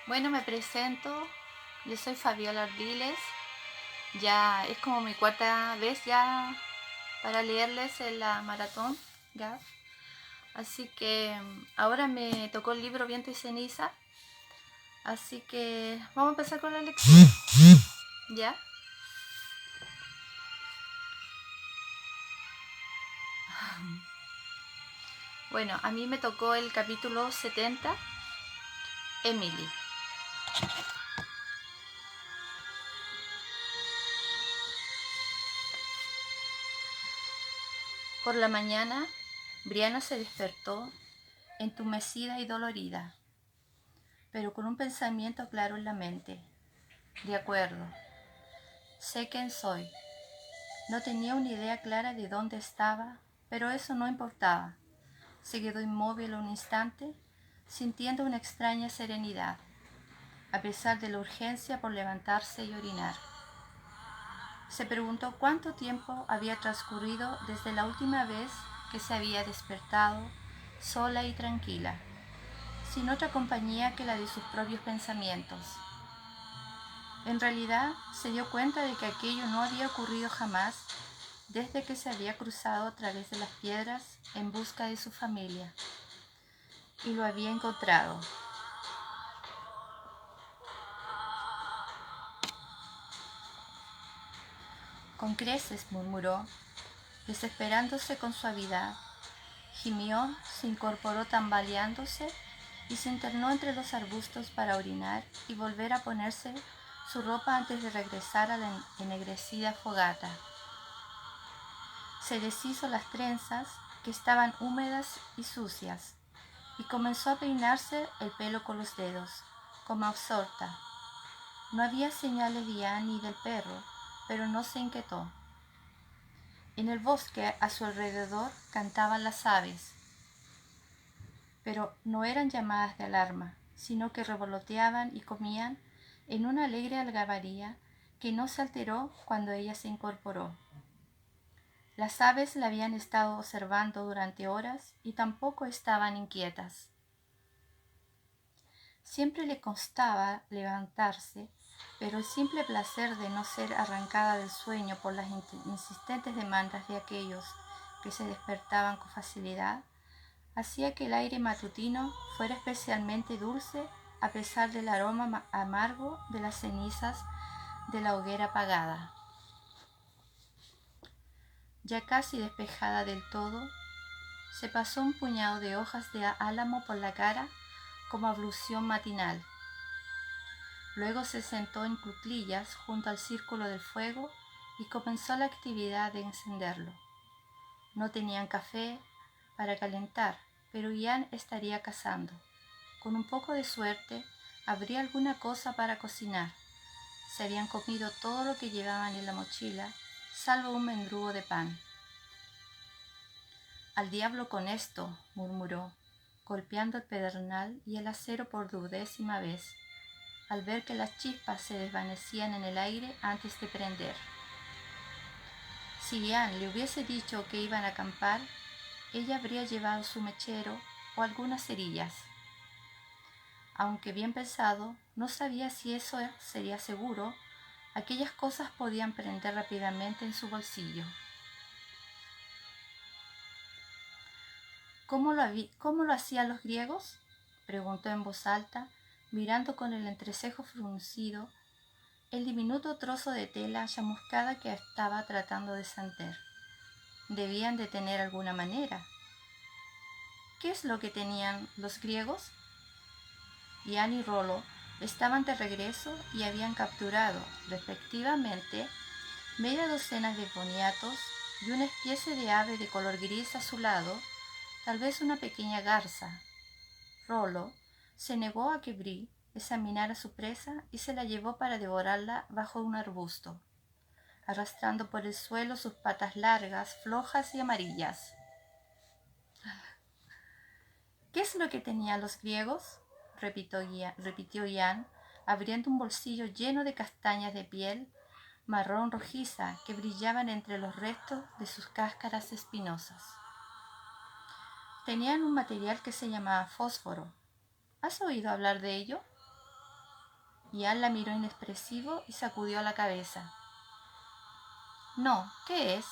Bueno, me presento. Yo soy Fabiola Ardiles. Ya es como mi cuarta vez ya para leerles en la maratón, ¿ya? Así que ahora me tocó el libro Viento y Ceniza. Así que vamos a empezar con la lectura, ¿ya? Bueno, a mí me tocó el capítulo 70, Emily. Por la mañana, Brianna se despertó entumecida y dolorida, pero con un pensamiento claro en la mente. De acuerdo, sé quién soy. No tenía una idea clara de dónde estaba, pero eso no importaba. Se quedó inmóvil un instante, sintiendo una extraña serenidad, a pesar de la urgencia por levantarse y orinar. Se preguntó cuánto tiempo había transcurrido desde la última vez que se había despertado, sola y tranquila, sin otra compañía que la de sus propios pensamientos. En realidad, se dio cuenta de que aquello no había ocurrido jamás desde que se había cruzado a través de las piedras en busca de su familia, y lo había encontrado. Con creces, murmuró, desesperándose con suavidad. Gimió, se incorporó tambaleándose y se internó entre los arbustos para orinar y volver a ponerse su ropa antes de regresar a la ennegrecida fogata. Se deshizo las trenzas, que estaban húmedas y sucias, y comenzó a peinarse el pelo con los dedos, como absorta. No había señales de Ian ni del perro, pero no se inquietó. En el bosque a su alrededor cantaban las aves, pero no eran llamadas de alarma, sino que revoloteaban y comían en una alegre algarabía que no se alteró cuando ella se incorporó. Las aves la habían estado observando durante horas y tampoco estaban inquietas. Siempre le costaba levantarse, pero el simple placer de no ser arrancada del sueño por las insistentes demandas de aquellos que se despertaban con facilidad hacía que el aire matutino fuera especialmente dulce a pesar del aroma amargo de las cenizas de la hoguera apagada. Ya casi despejada del todo, se pasó un puñado de hojas de álamo por la cara como ablución matinal. Luego se sentó en cuclillas junto al círculo del fuego y comenzó la actividad de encenderlo. No tenían café para calentar, pero Ian estaría cazando. Con un poco de suerte, habría alguna cosa para cocinar. Se habían comido todo lo que llevaban en la mochila, salvo un mendrugo de pan. «Al diablo con esto», murmuró, golpeando el pedernal y el acero por 10ª vez, al ver que las chispas se desvanecían en el aire antes de prender. Si Ian le hubiese dicho que iban a acampar, ella habría llevado su mechero o algunas cerillas. Aunque bien pensado, no sabía si eso sería seguro. Aquellas cosas podían prender rápidamente en su bolsillo. ¿Cómo lo hacían los griegos?», preguntó en voz alta, mirando con el entrecejo fruncido el diminuto trozo de tela chamuscada que estaba tratando de santear. Debían de tener alguna manera. ¿Qué es lo que tenían los griegos? Ian y Rollo estaban de regreso y habían capturado, respectivamente, media docena de boniatos y una especie de ave de color gris azulado, tal vez una pequeña garza. Rollo se negó a que Brie examinara su presa y se la llevó para devorarla bajo un arbusto, arrastrando por el suelo sus patas largas, flojas y amarillas. «¿Qué es lo que tenían los griegos?», repitió Ian, abriendo un bolsillo lleno de castañas de piel marrón rojiza que brillaban entre los restos de sus cáscaras espinosas. «Tenían un material que se llamaba fósforo. ¿Has oído hablar de ello?». Ian la miró inexpresivo y sacudió la cabeza. No, ¿qué es?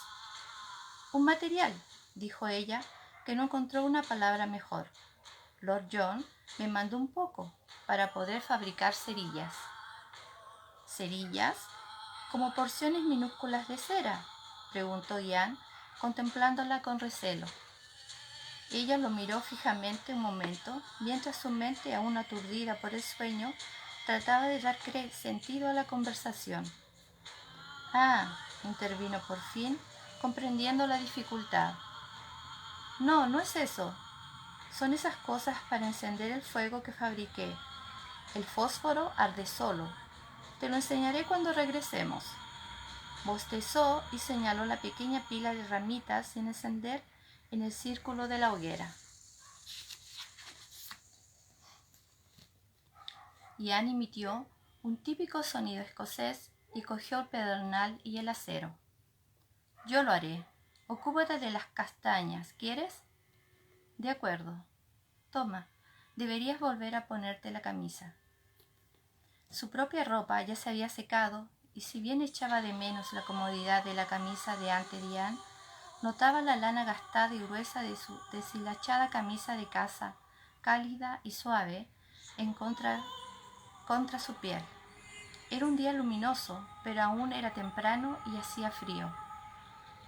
Un material, dijo ella, que no encontró una palabra mejor. Lord John me mandó un poco para poder fabricar cerillas. ¿Cerillas? ¿Como porciones minúsculas de cera?, preguntó Ian, contemplándola con recelo. Ella lo miró fijamente un momento, mientras su mente, aún aturdida por el sueño, trataba de dar sentido a la conversación. Ah, intervino por fin, comprendiendo la dificultad. No, no es eso. Son esas cosas para encender el fuego que fabriqué. El fósforo arde solo. Te lo enseñaré cuando regresemos. Bostezó y señaló la pequeña pila de ramitas sin encender en el círculo de la hoguera. Ian emitió un típico sonido escocés y cogió el pedernal y el acero. Yo lo haré. Ocúpate de las castañas, ¿quieres? De acuerdo. Toma, deberías volver a ponerte la camisa. Su propia ropa ya se había secado, y si bien echaba de menos la comodidad de la camisa de ante Ian, notaba la lana gastada y gruesa de su deshilachada camisa de casa, cálida y suave, contra su piel. Era un día luminoso, pero aún era temprano y hacía frío.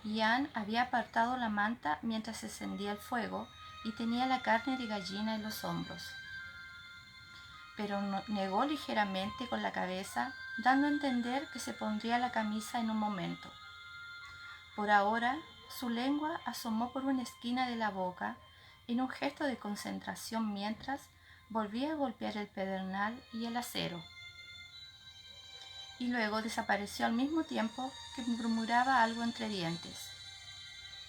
Ian había apartado la manta mientras se encendía el fuego y tenía la carne de gallina en los hombros. Pero negó ligeramente con la cabeza, dando a entender que se pondría la camisa en un momento. Por ahora, su lengua asomó por una esquina de la boca en un gesto de concentración mientras volvía a golpear el pedernal y el acero. Y luego desapareció al mismo tiempo que murmuraba algo entre dientes.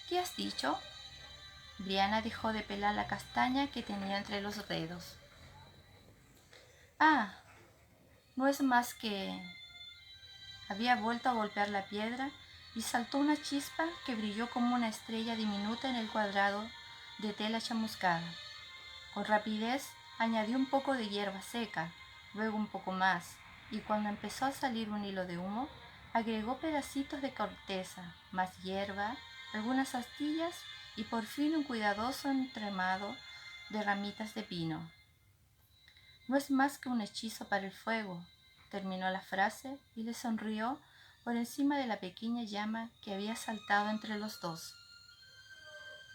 ¿Qué has dicho? Brianna dejó de pelar la castaña que tenía entre los dedos. Ah, no es más que... Había vuelto a golpear la piedra y saltó una chispa que brilló como una estrella diminuta en el cuadrado de tela chamuscada. Con rapidez añadió un poco de hierba seca, luego un poco más, y cuando empezó a salir un hilo de humo, agregó pedacitos de corteza, más hierba, algunas astillas y por fin un cuidadoso entremado de ramitas de pino. No es más que un hechizo para el fuego, terminó la frase y le sonrió por encima de la pequeña llama que había saltado entre los dos.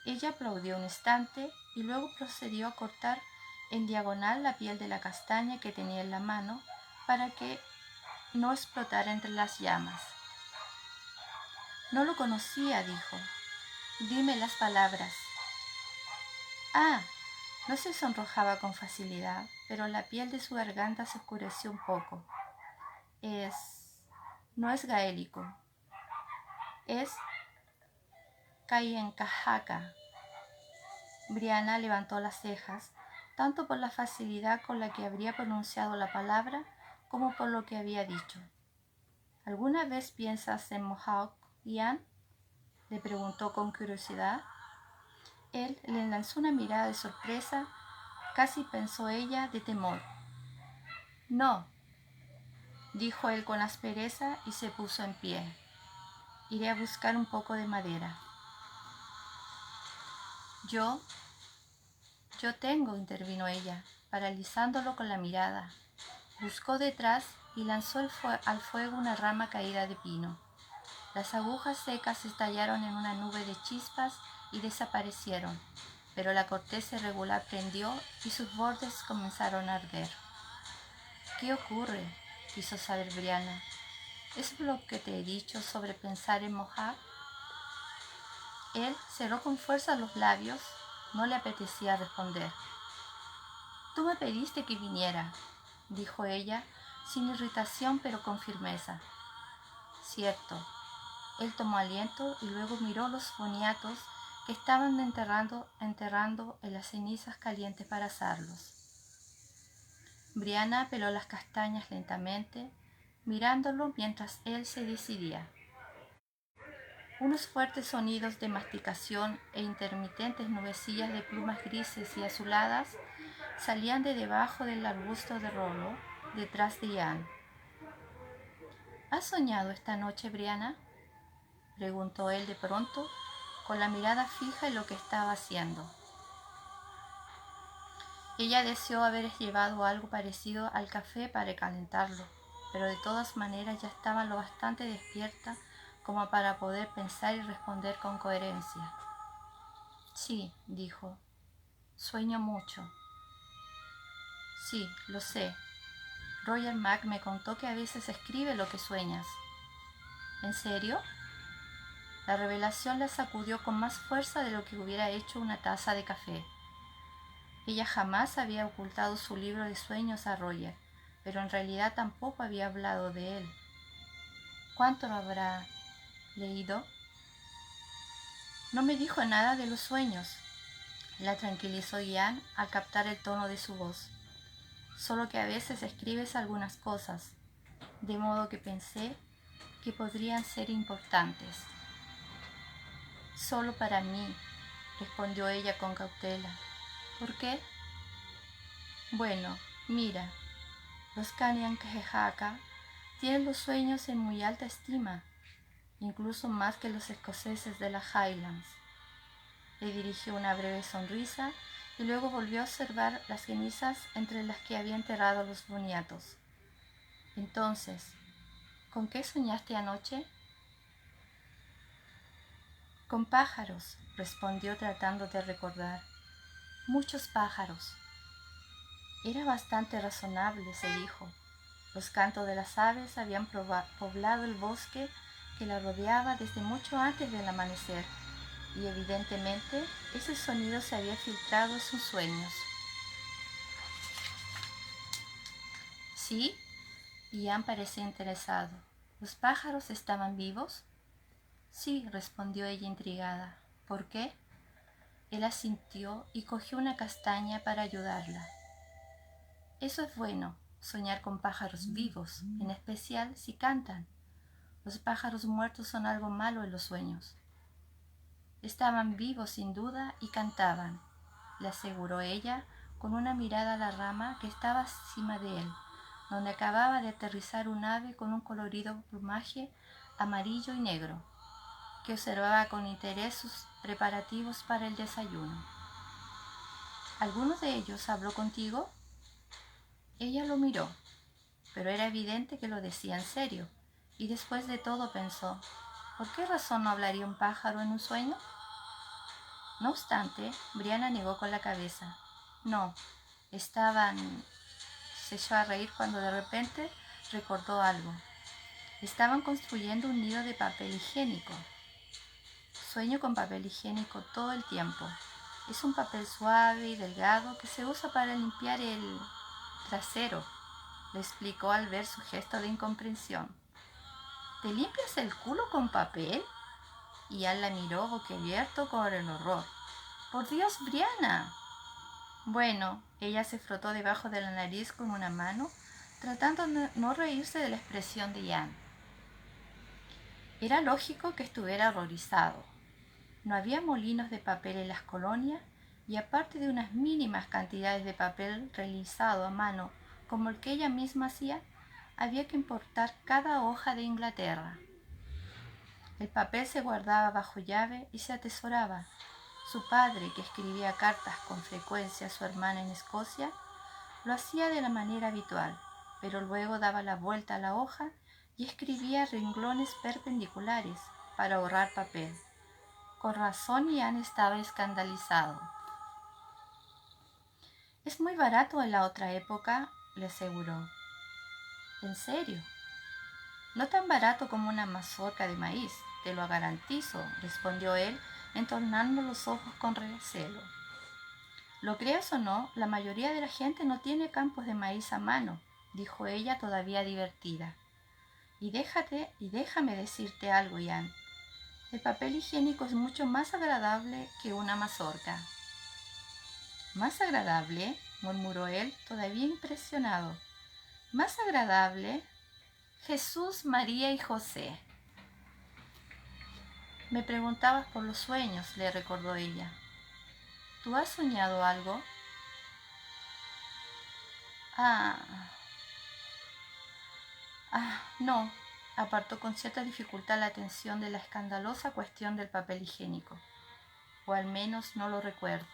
Ella aplaudió un instante y luego procedió a cortar en diagonal la piel de la castaña que tenía en la mano para que no explotara entre las llamas. No lo conocía, dijo. Dime las palabras. Ah, no se sonrojaba con facilidad, pero la piel de su garganta se oscureció un poco. No es gaélico. Es Cayencajaca. Brianna levantó las cejas, tanto por la facilidad con la que habría pronunciado la palabra como por lo que había dicho. ¿Alguna vez piensas en Mohawk, Ian?, le preguntó con curiosidad. Él le lanzó una mirada de sorpresa, casi pensó ella de temor. No, dijo él con aspereza y se puso en pie. Iré a buscar un poco de madera. Yo tengo, intervino ella, paralizándolo con la mirada. Buscó detrás y lanzó al fuego una rama caída de pino. Las agujas secas estallaron en una nube de chispas y desaparecieron, pero la corteza irregular prendió y sus bordes comenzaron a arder. ¿Qué ocurre?, quiso saber Brianna. ¿Es lo que te he dicho sobre pensar en Mohawk? Él cerró con fuerza los labios. No le apetecía responder. Tú me pediste que viniera, dijo ella, sin irritación pero con firmeza. Cierto. Él tomó aliento y luego miró los boniatos que estaban enterrando en las cenizas calientes para asarlos. Brianna peló las castañas lentamente, mirándolo mientras él se decidía. Unos fuertes sonidos de masticación e intermitentes nubecillas de plumas grises y azuladas salían de debajo del arbusto de rolo detrás de Ian. ¿Has soñado esta noche, Brianna?, preguntó él de pronto, con la mirada fija en lo que estaba haciendo. Ella deseó haber llevado algo parecido al café para calentarlo, pero de todas maneras ya estaba lo bastante despierta como para poder pensar y responder con coherencia. Sí, dijo, sueño mucho. Sí, lo sé. Roger Mack me contó que a veces escribe lo que sueñas. ¿En serio? La revelación la sacudió con más fuerza de lo que hubiera hecho una taza de café. Ella jamás había ocultado su libro de sueños a Roger, pero en realidad tampoco había hablado de él. ¿Cuánto lo habrá leído? No me dijo nada de los sueños, la tranquilizó Ian al captar el tono de su voz. Solo que a veces escribes algunas cosas, de modo que pensé que podrían ser importantes. Solo para mí, respondió ella con cautela. ¿Por qué? Bueno, mira, los Kanien'kehá:ka tienen los sueños en muy alta estima, incluso más que los escoceses de las Highlands. Le dirigió una breve sonrisa y luego volvió a observar las cenizas entre las que había enterrado a los boniatos. Entonces, ¿con qué soñaste anoche? Con pájaros, respondió tratando de recordar. Muchos pájaros. Era bastante razonable, se dijo. Los cantos de las aves habían poblado el bosque que la rodeaba desde mucho antes del amanecer, y evidentemente ese sonido se había filtrado en sus sueños. ¿Sí? Ian parecía interesado. ¿Los pájaros estaban vivos? Sí, respondió ella intrigada. ¿Por qué? Él asintió y cogió una castaña para ayudarla. Eso es bueno, soñar con pájaros vivos, en especial si cantan. Los pájaros muertos son algo malo en los sueños. Estaban vivos sin duda y cantaban, le aseguró ella con una mirada a la rama que estaba encima de él, donde acababa de aterrizar un ave con un colorido plumaje amarillo y negro, que observaba con interés sus preparativos para el desayuno. ¿Alguno de ellos habló contigo? Ella lo miró, pero era evidente que lo decía en serio, y después de todo pensó, ¿por qué razón no hablaría un pájaro en un sueño? No obstante, Brianna negó con la cabeza. No, estaban... Se echó a reír cuando de repente recordó algo. Estaban construyendo un nido de papel higiénico. Sueño con papel higiénico todo el tiempo. Es un papel suave y delgado que se usa para limpiar el trasero, le explicó al ver su gesto de incomprensión. ¿Te limpias el culo con papel? Y Ian la miró boquiabierto con el horror. ¡Por Dios, Brianna! Bueno, ella se frotó debajo de la nariz con una mano, tratando de no reírse de la expresión de Ian. Era lógico que estuviera horrorizado. No había molinos de papel en las colonias y aparte de unas mínimas cantidades de papel realizado a mano como el que ella misma hacía, había que importar cada hoja de Inglaterra. El papel se guardaba bajo llave y se atesoraba. Su padre, que escribía cartas con frecuencia a su hermana en Escocia, lo hacía de la manera habitual, pero luego daba la vuelta a la hoja y escribía renglones perpendiculares para ahorrar papel. Con razón Ian estaba escandalizado. Es muy barato en la otra época, le aseguró. ¿En serio? No tan barato como una mazorca de maíz, te lo garantizo, respondió él, entornando los ojos con recelo. Lo creas o no, la mayoría de la gente no tiene campos de maíz a mano, dijo ella todavía divertida. Y déjame decirte algo, Ian. El papel higiénico es mucho más agradable que una mazorca. ¿Más agradable?, murmuró él, todavía impresionado. ¿Más agradable? Jesús, María y José. Me preguntabas por los sueños, le recordó ella. ¿Tú has soñado algo? Ah, Ah, no, apartó con cierta dificultad la atención de la escandalosa cuestión del papel higiénico, o al menos no lo recuerdo.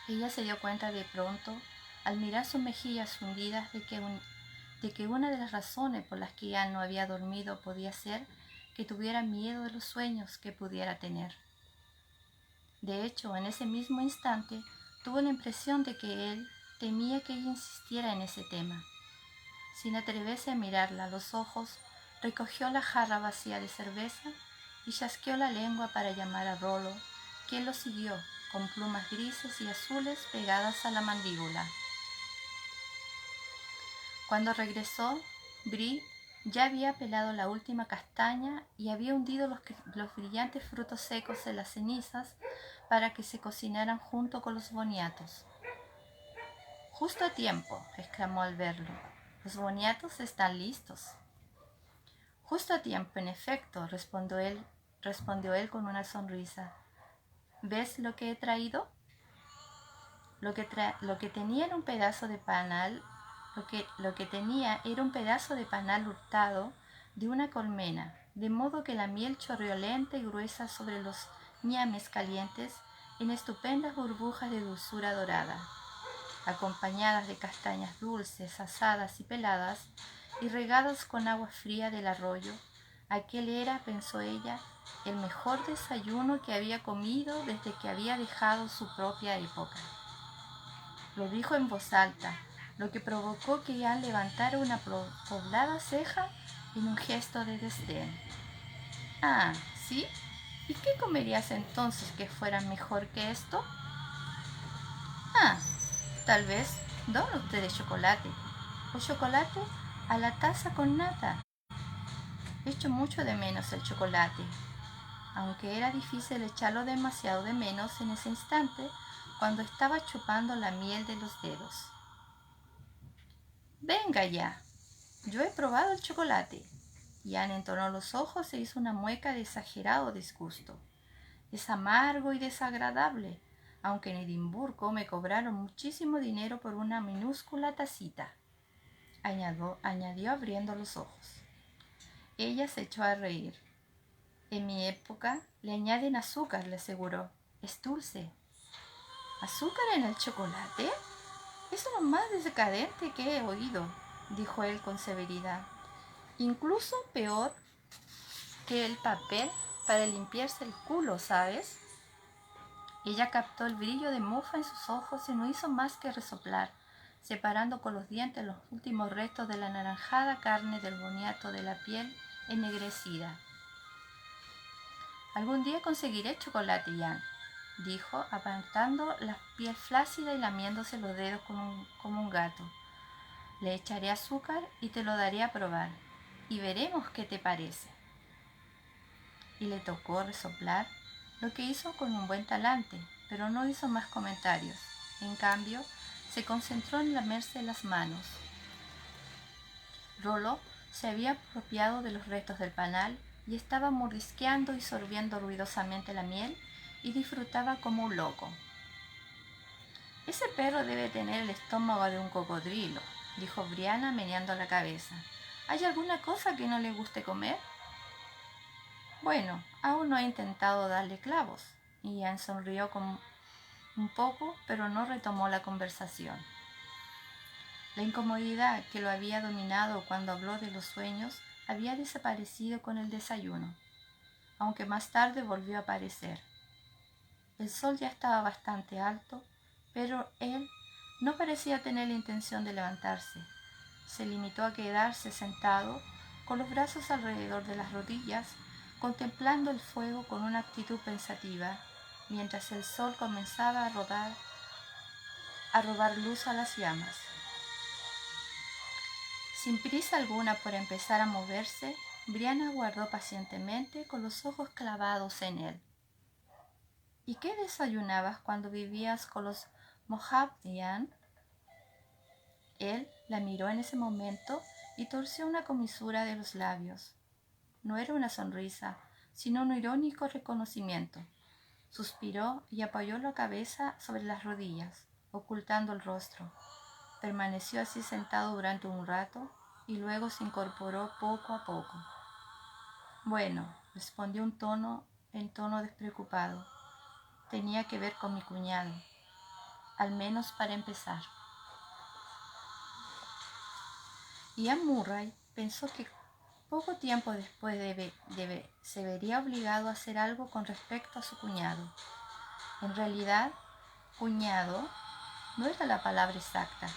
Ella se dio cuenta de pronto, al mirar sus mejillas hundidas, de que una de las razones por las que ya no había dormido podía ser que tuviera miedo de los sueños que pudiera tener. De hecho, en ese mismo instante, tuvo la impresión de que él temía que ella insistiera en ese tema. Sin atreverse a mirarla a los ojos, recogió la jarra vacía de cerveza y chasqueó la lengua para llamar a Rollo, quien lo siguió, con plumas grises y azules pegadas a la mandíbula. Cuando regresó, Brie ya había pelado la última castaña y había hundido los brillantes frutos secos en las cenizas para que se cocinaran junto con los boniatos. «Justo a tiempo», exclamó al verlo. «Los boniatos están listos». «Justo a tiempo, en efecto», respondió él con una sonrisa. «¿Ves lo que he traído?» Lo que tenía era un pedazo de panal, lo que tenía era un pedazo de panal hurtado de una colmena, de modo que la miel chorreó lenta y gruesa sobre los ñames calientes en estupendas burbujas de dulzura dorada, acompañadas de castañas dulces, asadas y peladas, y regadas con agua fría del arroyo. Aquel era, pensó ella, el mejor desayuno que había comido desde que había dejado su propia época. Lo dijo en voz alta, lo que provocó que Ian levantara una poblada ceja en un gesto de desdén. «Ah, ¿sí? ¿Y qué comerías entonces que fuera mejor que esto?» «Ah, tal vez donuts de chocolate, o chocolate a la taza con nata. Echo mucho de menos el chocolate», aunque era difícil echarlo demasiado de menos en ese instante cuando estaba chupando la miel de los dedos. «Venga ya, yo he probado el chocolate». Ian entornó los ojos e hizo una mueca de exagerado disgusto. «Es amargo y desagradable, aunque en Edimburgo me cobraron muchísimo dinero por una minúscula tacita», añadió abriendo los ojos. Ella se echó a reír. «En mi época le añaden azúcar», le aseguró. «Es dulce». «¿Azúcar en el chocolate? Es lo más decadente que he oído», dijo él con severidad. «Incluso peor que el papel para limpiarse el culo, ¿sabes?» Ella captó el brillo de mofa en sus ojos y no hizo más que resoplar, separando con los dientes los últimos restos de la anaranjada carne del boniato de la piel ennegrecida. «Algún día conseguiré chocolate, Ian», dijo, apartando la piel flácida y lamiéndose los dedos como un gato. «Le echaré azúcar y te lo daré a probar, y veremos qué te parece». Y le tocó resoplar, lo que hizo con un buen talante, pero no hizo más comentarios. En cambio, se concentró en lamerse las manos. Rollo se había apropiado de los restos del panal y estaba mordisqueando y sorbiendo ruidosamente la miel y disfrutaba como un loco. «Ese perro debe tener el estómago de un cocodrilo», dijo Brianna meneando la cabeza. «¿Hay alguna cosa que no le guste comer?» «Bueno, aún no he intentado darle clavos». Ian sonrió un poco, pero no retomó la conversación. La incomodidad que lo había dominado cuando habló de los sueños había desaparecido con el desayuno, aunque más tarde volvió a aparecer. El sol ya estaba bastante alto, pero él no parecía tener la intención de levantarse. Se limitó a quedarse sentado, con los brazos alrededor de las rodillas, contemplando el fuego con una actitud pensativa, mientras el sol comenzaba a robar luz a las llamas. Sin prisa alguna por empezar a moverse, Brianna aguardó pacientemente con los ojos clavados en él. «¿Y qué desayunabas cuando vivías con los Mohawk, Ian?» Él la miró en ese momento y torció una comisura de los labios. No era una sonrisa, sino un irónico reconocimiento. Suspiró y apoyó la cabeza sobre las rodillas, ocultando el rostro. Permaneció así sentado durante un rato, y luego se incorporó poco a poco. Bueno, respondió en tono despreocupado. Tenía que ver con mi cuñado, al menos para empezar. Ian Murray pensó que poco tiempo después se vería obligado a hacer algo con respecto a su cuñado. En realidad, cuñado no era la palabra exacta.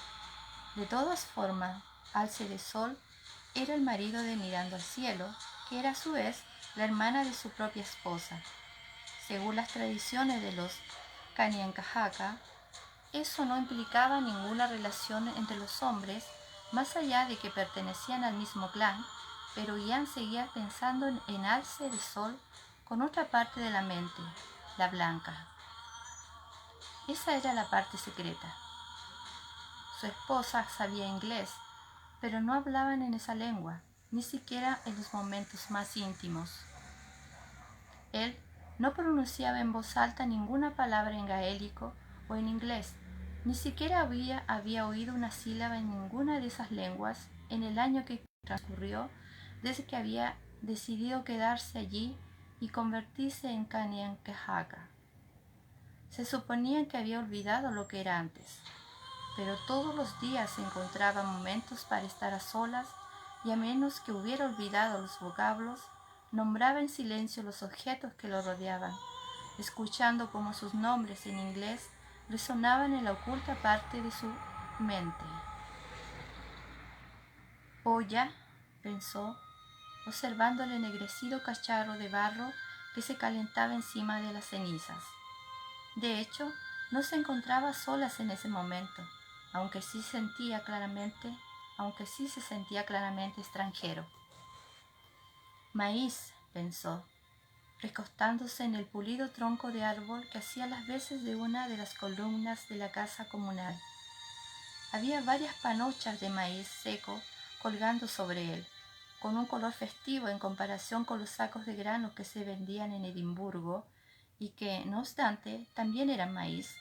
De todas formas, Alce de Sol era el marido de Mirando al Cielo, que era a su vez la hermana de su propia esposa. Según las tradiciones de los Kanien'kehá:ka, eso no implicaba ninguna relación entre los hombres, más allá de que pertenecían al mismo clan, pero Ian seguía pensando en Alce de Sol con otra parte de la mente, la blanca. Esa era la parte secreta. Su esposa sabía inglés, pero no hablaban en esa lengua, ni siquiera en los momentos más íntimos. Él no pronunciaba en voz alta ninguna palabra en gaélico o en inglés, ni siquiera había oído una sílaba en ninguna de esas lenguas en el año que transcurrió desde que había decidido quedarse allí y convertirse en Kanien'kehá:ka. Se suponía que había olvidado lo que era antes, pero todos los días encontraba momentos para estar a solas y a menos que hubiera olvidado los vocablos, nombraba en silencio los objetos que lo rodeaban, escuchando cómo sus nombres en inglés resonaban en la oculta parte de su mente. Olla, pensó, observando el ennegrecido cacharro de barro que se calentaba encima de las cenizas. De hecho, no se encontraba a solas en ese momento, aunque sí se sentía claramente extranjero. Maíz, pensó, recostándose en el pulido tronco de árbol que hacía las veces de una de las columnas de la casa comunal. Había varias panochas de maíz seco colgando sobre él, con un color festivo en comparación con los sacos de grano que se vendían en Edimburgo y que, no obstante, también eran maíz.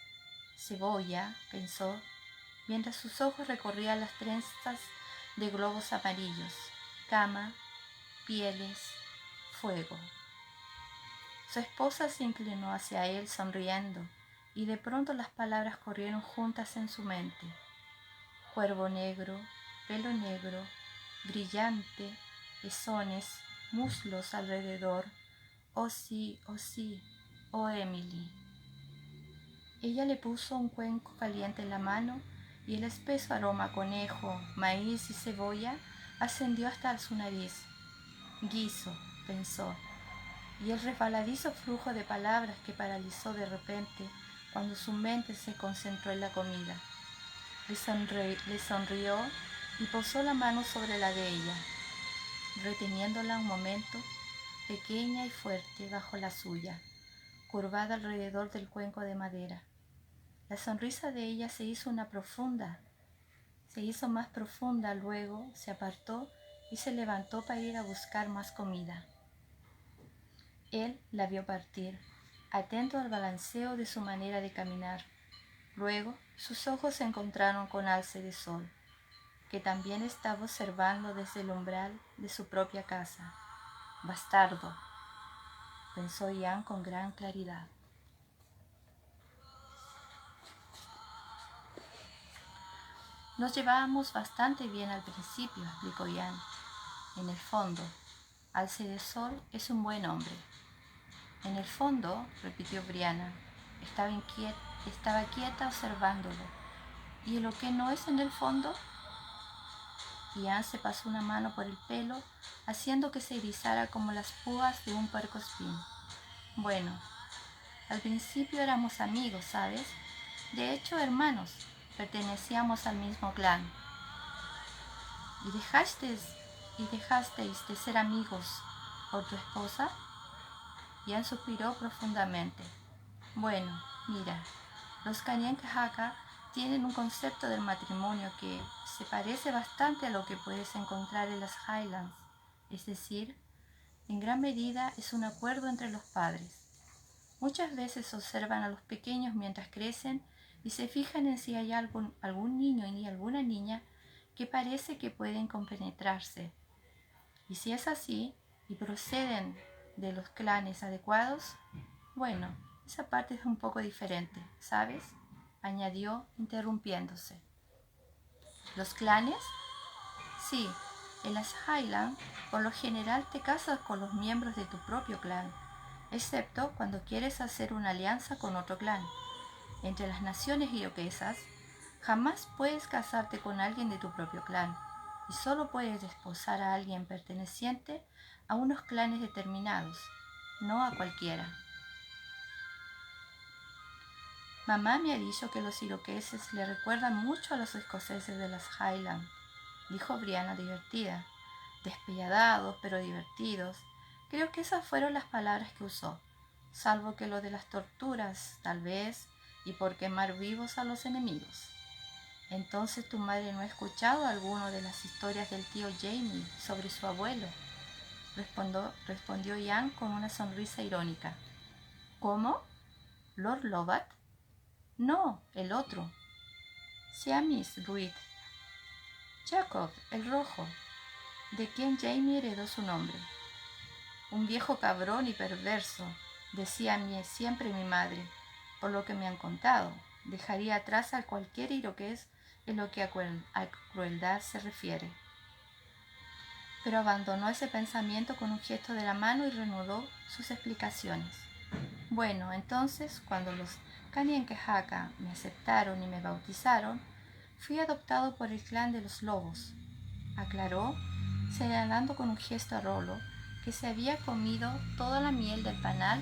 Cebolla, pensó, mientras sus ojos recorrían las trenzas de globos amarillos, cama, pieles, fuego. Su esposa se inclinó hacia él sonriendo, y de pronto las palabras corrieron juntas en su mente. Cuervo negro, pelo negro, brillante, pezones, muslos alrededor. Oh sí, oh Emily. Ella le puso un cuenco caliente en la mano y el espeso aroma a conejo, maíz y cebolla ascendió hasta su nariz. Guiso, pensó, y el resbaladizo flujo de palabras que paralizó de repente cuando su mente se concentró en la comida. Le sonrió y posó la mano sobre la de ella, reteniéndola un momento, pequeña y fuerte bajo la suya, curvada alrededor del cuenco de madera. La sonrisa de ella se hizo más profunda, luego se apartó y se levantó para ir a buscar más comida. Él la vio partir, atento al balanceo de su manera de caminar. Luego sus ojos se encontraron con Alce de Sol, que también estaba observando desde el umbral de su propia casa. Bastardo, pensó Ian con gran claridad. Nos llevábamos bastante bien al principio, explicó Ian. En el fondo, Alce de Sol es un buen hombre. En el fondo, repitió Brianna, estaba quieta observándolo. ¿Y lo que no es en el fondo? Ian se pasó una mano por el pelo, haciendo que se erizara como las púas de un puercoespín. Bueno, al principio éramos amigos, ¿sabes? De hecho, hermanos. Pertenecíamos al mismo clan. ¿Y dejasteis de ser amigos por tu esposa? Ian suspiró profundamente. Bueno, mira, los Kanien'kehá:ka tienen un concepto del matrimonio que se parece bastante a lo que puedes encontrar en las Highlands, es decir, en gran medida es un acuerdo entre los padres. Muchas veces observan a los pequeños mientras crecen y se fijan en si hay algún niño y alguna niña que parece que pueden compenetrarse. Y si es así, y proceden de los clanes adecuados, bueno, esa parte es un poco diferente, ¿sabes?, añadió, interrumpiéndose. ¿Los clanes? Sí, en las Highland por lo general te casas con los miembros de tu propio clan, excepto cuando quieres hacer una alianza con otro clan. Entre las naciones iroquesas, jamás puedes casarte con alguien de tu propio clan, y solo puedes desposar a alguien perteneciente a unos clanes determinados, no a cualquiera. Mamá me ha dicho que los iroqueses le recuerdan mucho a los escoceses de las Highlands, dijo Brianna divertida. Despiadados, pero divertidos. Creo que esas fueron las palabras que usó, salvo que lo de las torturas, tal vez, y por quemar vivos a los enemigos. Entonces tu madre no ha escuchado alguna de las historias del tío Jamie sobre su abuelo, respondió Ian con una sonrisa irónica. ¿Cómo? ¿Lord Lovat? No, el otro. Siamis Ruiz. Jacob, el rojo, de quien Jamie heredó su nombre. Un viejo cabrón y perverso, decía siempre mi madre, por lo que me han contado. Dejaría atrás a cualquier iroqués en lo que a crueldad se refiere. Pero abandonó ese pensamiento con un gesto de la mano y reanudó sus explicaciones. Bueno, entonces, cuando los Kanien'kehá:ka me aceptaron y me bautizaron, fui adoptado por el clan de los lobos, aclaró, señalando con un gesto a Rolo, que se había comido toda la miel del panal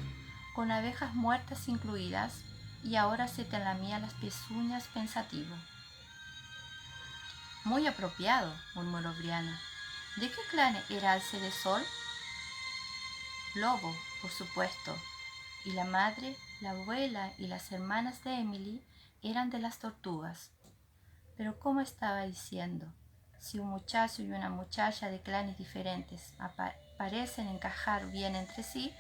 con abejas muertas incluidas y ahora se te lamía las pezuñas pensativo. Muy apropiado, murmuró Brianna. ¿De qué clan era Alce de Sol? Lobo, por supuesto. Y la madre, la abuela y las hermanas de Emily eran de las tortugas. Pero como estaba diciendo, si un muchacho y una muchacha de clanes diferentes parecen encajar bien entre sí,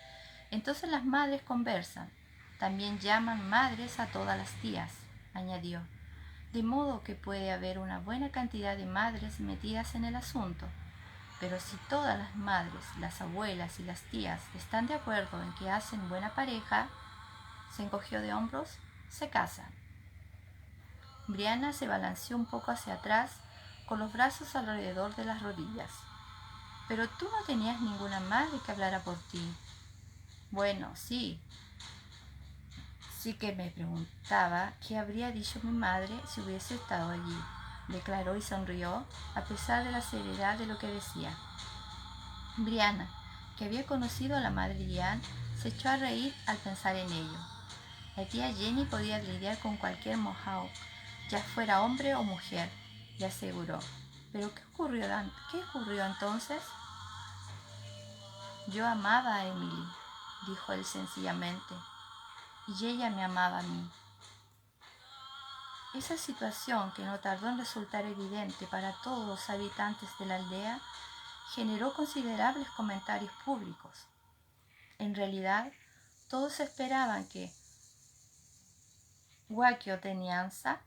entonces las madres conversan. También llaman madres a todas las tías, añadió. De modo que puede haber una buena cantidad de madres metidas en el asunto. Pero si todas las madres, las abuelas y las tías están de acuerdo en que hacen buena pareja, se encogió de hombros, se casan. Brianna se balanceó un poco hacia atrás, con los brazos alrededor de las rodillas. Pero tú no tenías ninguna madre que hablara por ti. Bueno, sí. Sí que me preguntaba qué habría dicho mi madre si hubiese estado allí, declaró y sonrió, a pesar de la seriedad de lo que decía. Brianna, que había conocido a la madre de Ian, se echó a reír al pensar en ello. La tía Jenny podía lidiar con cualquier Mohawk, ya fuera hombre o mujer, le aseguró. ¿Pero qué ocurrió entonces? Yo amaba a Emily, dijo él sencillamente, y ella me amaba a mí. Esa situación, que no tardó en resultar evidente para todos los habitantes de la aldea, generó considerables comentarios públicos. En realidad, todos esperaban que Wakio Tenianza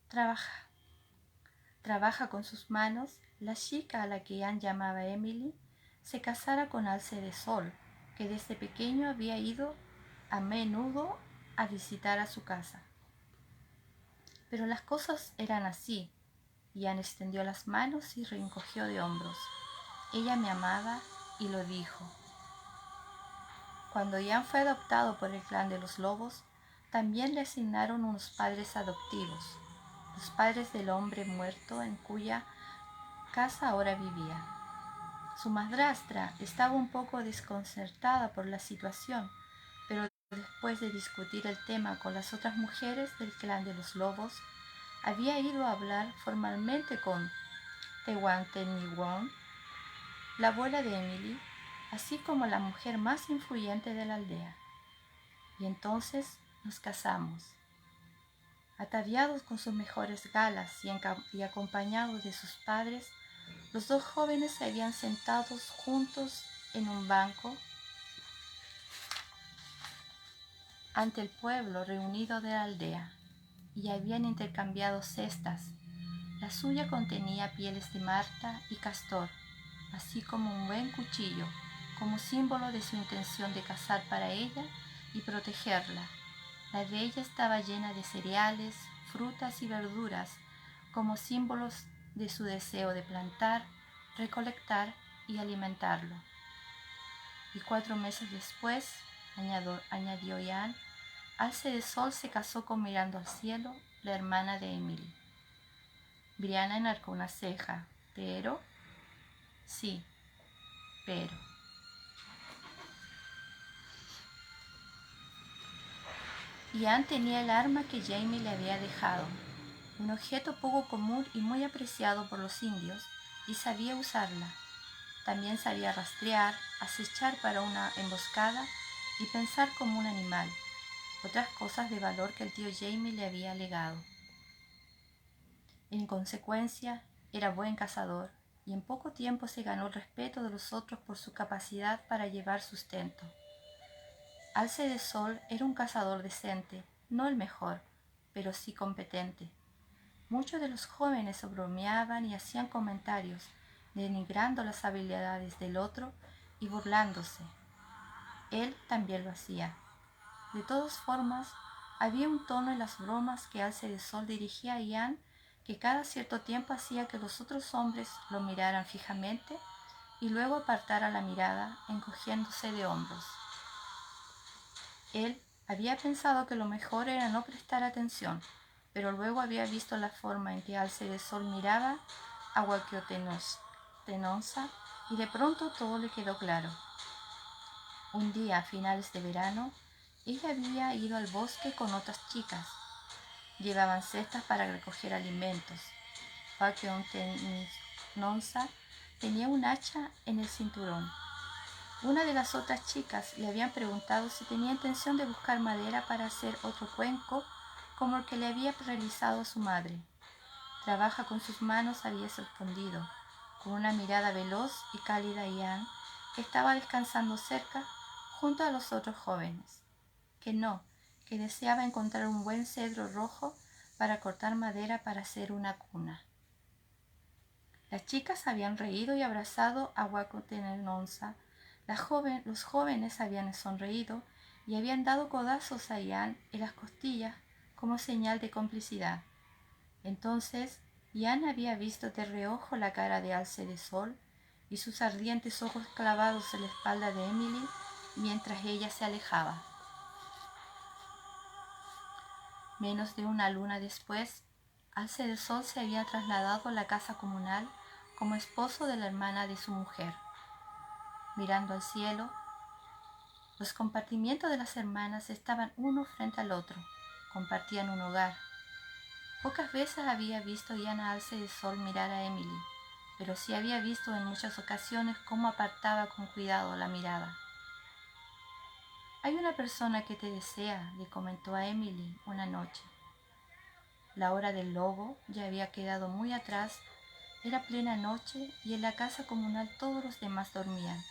trabaja con sus manos, la chica a la que Ian llamaba Emily, se casara con Alce de Sol, que desde pequeño había ido a menudo a visitar a su casa. Pero las cosas eran así. Ian extendió las manos y reencogió de hombros. Ella me amaba y lo dijo. Cuando Ian fue adoptado por el clan de los lobos, también le asignaron unos padres adoptivos, los padres del hombre muerto en cuya casa ahora vivía. Su madrastra estaba un poco desconcertada por la situación, pero después de discutir el tema con las otras mujeres del clan de los lobos, había ido a hablar formalmente con Tewanteniwon, la abuela de Emily, así como la mujer más influyente de la aldea. Y entonces nos casamos. Ataviados con sus mejores galas y acompañados de sus padres, los dos jóvenes se habían sentado juntos en un banco ante el pueblo reunido de la aldea y habían intercambiado cestas, La suya contenía pieles de marta y castor, así como un buen cuchillo, como símbolo de su intención de cazar para ella y protegerla. La de ella estaba llena de cereales, frutas y verduras, como símbolos de su deseo de plantar, recolectar y alimentarlo. Y 4 meses después, añadió Ian, Alce de Sol se casó con Mirando al Cielo, la hermana de Emily. Brianna enarcó una ceja. ¿Pero? Sí, pero. Ian tenía el arma que Jamie le había dejado, un objeto poco común y muy apreciado por los indios, y sabía usarla. También sabía rastrear, acechar para una emboscada y pensar como un animal, otras cosas de valor que el tío Jamie le había legado. En consecuencia, era buen cazador y en poco tiempo se ganó el respeto de los otros por su capacidad para llevar sustento. Alce de Sol era un cazador decente, no el mejor, pero sí competente. Muchos de los jóvenes se bromeaban y hacían comentarios, denigrando las habilidades del otro y burlándose. Él también lo hacía. De todas formas, había un tono en las bromas que Alce de Sol dirigía a Ian que cada cierto tiempo hacía que los otros hombres lo miraran fijamente y luego apartara la mirada, encogiéndose de hombros. Él había pensado que lo mejor era no prestar atención, pero luego había visto la forma en que Alce de Sol miraba a Waquiotenonza y de pronto todo le quedó claro. Un día a finales de verano, ella había ido al bosque con otras chicas. Llevaban cestas para recoger alimentos. Waquiotenonza tenía un hacha en el cinturón. Una de las otras chicas le habían preguntado si tenía intención de buscar madera para hacer otro cuenco como el que le había realizado a su madre. Trabaja con sus manos, había respondido, con una mirada veloz y cálida. Ian, que estaba descansando cerca junto a los otros jóvenes. Que no, que deseaba encontrar un buen cedro rojo para cortar madera para hacer una cuna. Las chicas habían reído y abrazado a Waquiotenonza. Los jóvenes habían sonreído y habían dado codazos a Ian en las costillas como señal de complicidad. Entonces Ian había visto de reojo la cara de Alce de Sol y sus ardientes ojos clavados en la espalda de Emily mientras ella se alejaba. Menos de una luna después, Alce de Sol se había trasladado a la casa comunal como esposo de la hermana de su mujer. Mirando al cielo, los compartimientos de las hermanas estaban uno frente al otro, compartían un hogar. Pocas veces había visto Ian a Alce de Sol mirar a Emily, pero sí había visto en muchas ocasiones cómo apartaba con cuidado la mirada. «Hay una persona que te desea», le comentó a Emily una noche. La hora del lobo ya había quedado muy atrás, era plena noche y en la casa comunal todos los demás dormían.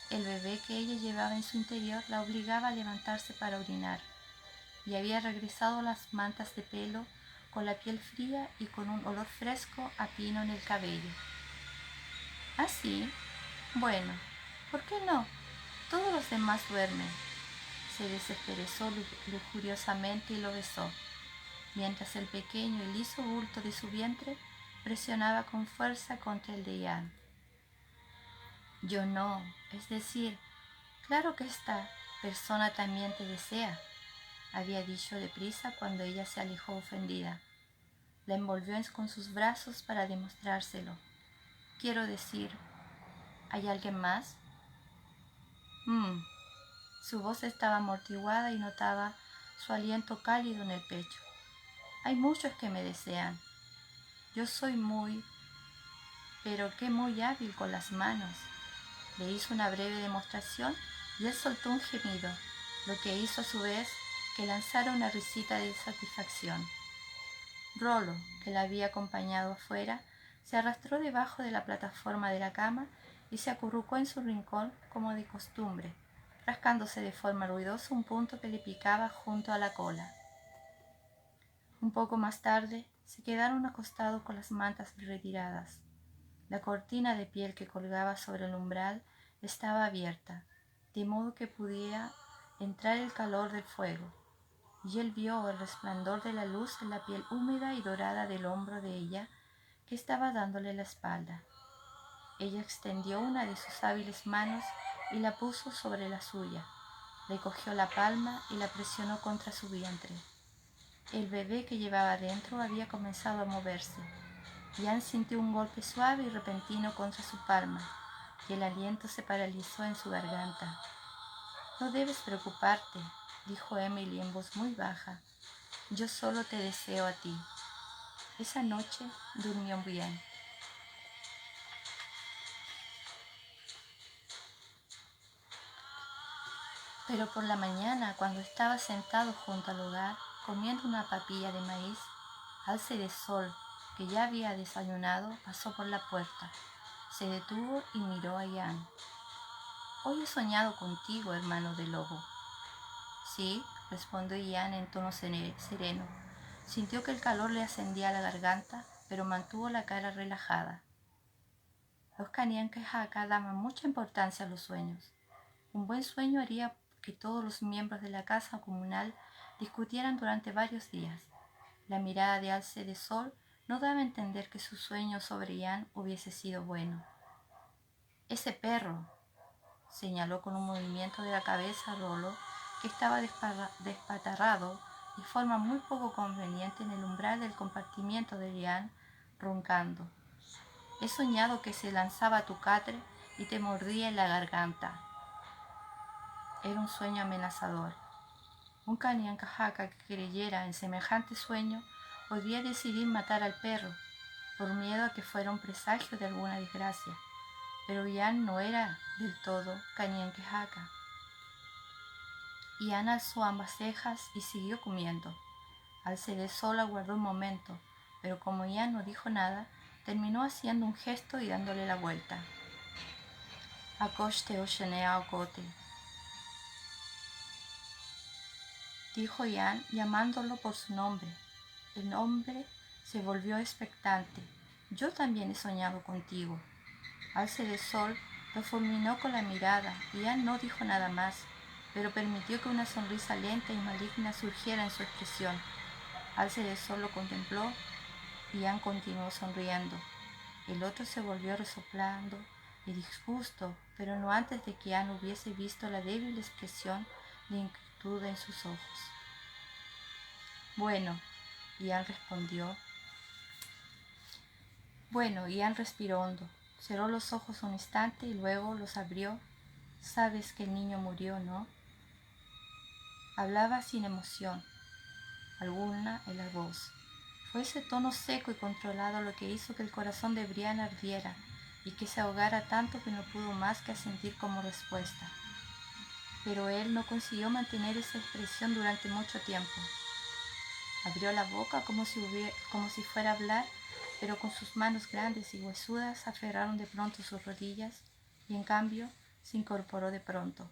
El bebé que ella llevaba en su interior la obligaba a levantarse para orinar, y había regresado las mantas de pelo con la piel fría y con un olor fresco a pino en el cabello. «¿Ah, sí? Bueno, ¿por qué no? Todos los demás duermen». Se desesperezó lujuriosamente y lo besó, mientras el pequeño y liso bulto de su vientre presionaba con fuerza contra el de Ian. «Yo no, es decir, claro que esta persona también te desea», había dicho deprisa cuando ella se alejó ofendida. La envolvió con sus brazos para demostrárselo. «Quiero decir, ¿hay alguien más?» Su voz estaba amortiguada y notaba su aliento cálido en el pecho. «Hay muchos que me desean. Yo soy pero que muy hábil con las manos». Le hizo una breve demostración y él soltó un gemido, lo que hizo a su vez que lanzara una risita de satisfacción. Rollo, que la había acompañado afuera, se arrastró debajo de la plataforma de la cama y se acurrucó en su rincón como de costumbre, rascándose de forma ruidosa un punto que le picaba junto a la cola. Un poco más tarde, Se quedaron acostados con las mantas retiradas. La cortina de piel que colgaba sobre el umbral estaba abierta, de modo que pudiera entrar el calor del fuego, y él vio el resplandor de la luz en la piel húmeda y dorada del hombro de ella, que estaba dándole la espalda. Ella extendió una de sus hábiles manos y la puso sobre la suya. Le cogió la palma y la presionó contra su vientre. El bebé que llevaba dentro había comenzado a moverse. Ian sintió un golpe suave y repentino contra su palma, y el aliento se paralizó en su garganta. «No debes preocuparte», dijo Emily en voz muy baja. «Yo solo te deseo a ti». Esa noche durmió bien. Pero por la mañana, cuando estaba sentado junto al hogar, comiendo una papilla de maíz, Alce de Sol, que ya había desayunado, pasó por la puerta. Se detuvo y miró a Ian. «Hoy he soñado contigo, hermano de lobo». «Sí», respondió Ian en tono sereno. Sintió que el calor le ascendía a la garganta, pero mantuvo la cara relajada. Los Kanien'kehá:ka daban mucha importancia a los sueños. Un buen sueño haría que todos los miembros de la casa comunal discutieran durante varios días. La mirada de Alce de Sol no daba a entender que su sueño sobre Ian hubiese sido bueno. «Ese perro», señaló con un movimiento de la cabeza a Rolo, que estaba despatarrado de forma muy poco conveniente en el umbral del compartimiento de Ian, roncando. «He soñado que se lanzaba a tu catre y te mordía en la garganta». Era un sueño amenazador. Un Kanien'kehá:ka que creyera en semejante sueño podía decidir matar al perro, por miedo a que fuera un presagio de alguna desgracia. Pero Ian no era del todo Kanien'kehá:ka. Ian alzó ambas cejas y siguió comiendo. Alce de Sol aguardó un momento, pero como Ian no dijo nada, terminó haciendo un gesto y dándole la vuelta. «Akosh te oshenea okote», dijo Ian llamándolo por su nombre. El hombre se volvió expectante. «Yo también he soñado contigo». Alce de Sol lo fulminó con la mirada. Ian no dijo nada más, pero permitió que una sonrisa lenta y maligna surgiera en su expresión. Alce de Sol lo contempló. Ian continuó sonriendo. El otro se volvió resoplando de disgusto, pero no antes de que Ian hubiese visto la débil expresión de inquietud en sus ojos. «Bueno», Ian respondió. «Bueno», Ian respiró hondo. Cerró los ojos un instante y luego los abrió. «Sabes que el niño murió, ¿no?». Hablaba sin emoción alguna en la voz. Fue ese tono seco y controlado lo que hizo que el corazón de Brian ardiera y que se ahogara tanto que no pudo más que asentir como respuesta. Pero él no consiguió mantener esa expresión durante mucho tiempo. Abrió la boca como si fuera a hablar, pero con sus manos grandes y huesudas aferraron de pronto sus rodillas y en cambio se incorporó de pronto.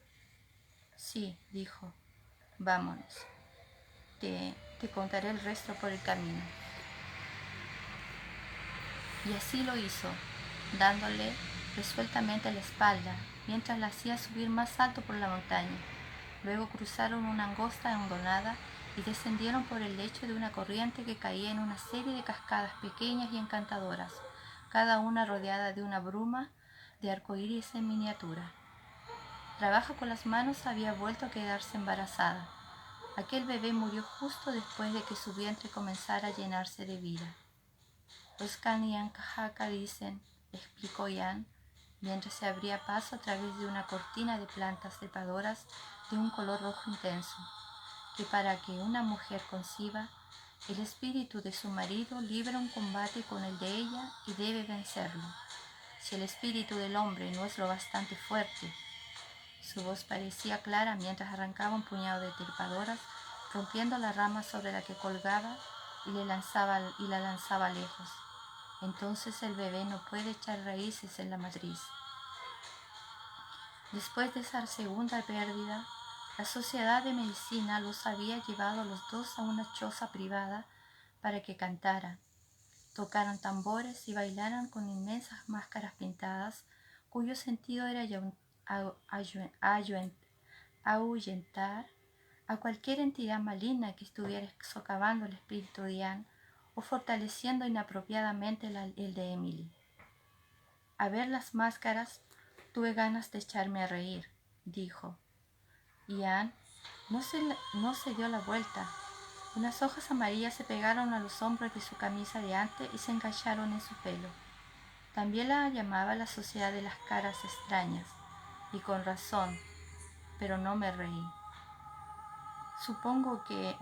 «Sí», dijo, «vámonos. Te contaré el resto por el camino». Y así lo hizo, dándole resueltamente la espalda, mientras la hacía subir más alto por la montaña. Luego cruzaron una angosta hondonada y descendieron por el lecho de una corriente que caía en una serie de cascadas pequeñas y encantadoras, cada una rodeada de una bruma de arcoíris en miniatura. Trabaja con las manos había vuelto a quedarse embarazada. Aquel bebé murió justo después de que su vientre comenzara a llenarse de vida. «Los Kanien'kehá:ka dicen», explicó Ian, mientras se abría paso a través de una cortina de plantas trepadoras de un color rojo intenso, que para que una mujer conciba, el espíritu de su marido libra un combate con el de ella y debe vencerlo. Si el espíritu del hombre no es lo bastante fuerte. Su voz parecía clara mientras arrancaba un puñado de trepadoras, rompiendo la rama sobre la que colgaba y la lanzaba lejos. Entonces el bebé no puede echar raíces en la matriz. Después de esa segunda pérdida, la Sociedad de Medicina los había llevado a los dos a una choza privada para que cantaran, tocaran tambores y bailaran con inmensas máscaras pintadas, cuyo sentido era ahuyentar a cualquier entidad maligna que estuviera socavando el espíritu de Ian o fortaleciendo inapropiadamente el de Emily. A ver las máscaras, tuve ganas de echarme a reír, dijo. Ian no se dio la vuelta. Unas hojas amarillas se pegaron a los hombros de su camisa de ante y se engancharon en su pelo. También la llamaba la sociedad de las caras extrañas, y con razón, pero no me reí. Supongo que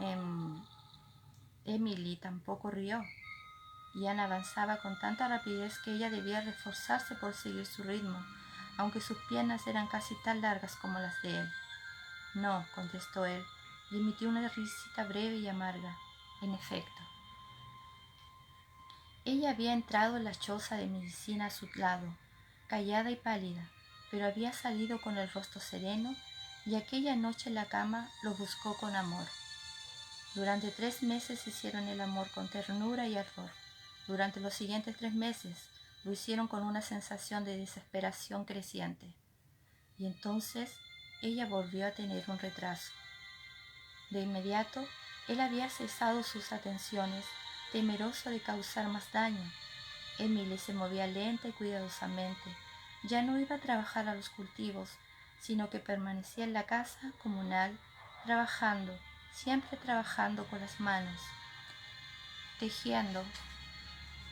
Emily tampoco rió. Ian avanzaba con tanta rapidez que ella debía reforzarse por seguir su ritmo, aunque sus piernas eran casi tan largas como las de él. No, contestó él, y emitió una risita breve y amarga. En efecto. Ella había entrado en la choza de medicina a su lado, callada y pálida, pero había salido con el rostro sereno y aquella noche en la cama lo buscó con amor. Durante 3 meses hicieron el amor con ternura y ardor. Durante los siguientes 3 meses lo hicieron con una sensación de desesperación creciente. Y entonces ella volvió a tener un retraso. De inmediato, él había cesado sus atenciones, temeroso de causar más daño. Emily se movía lenta y cuidadosamente. Ya no iba a trabajar a los cultivos, sino que permanecía en la casa comunal, trabajando, siempre trabajando con las manos, tejiendo,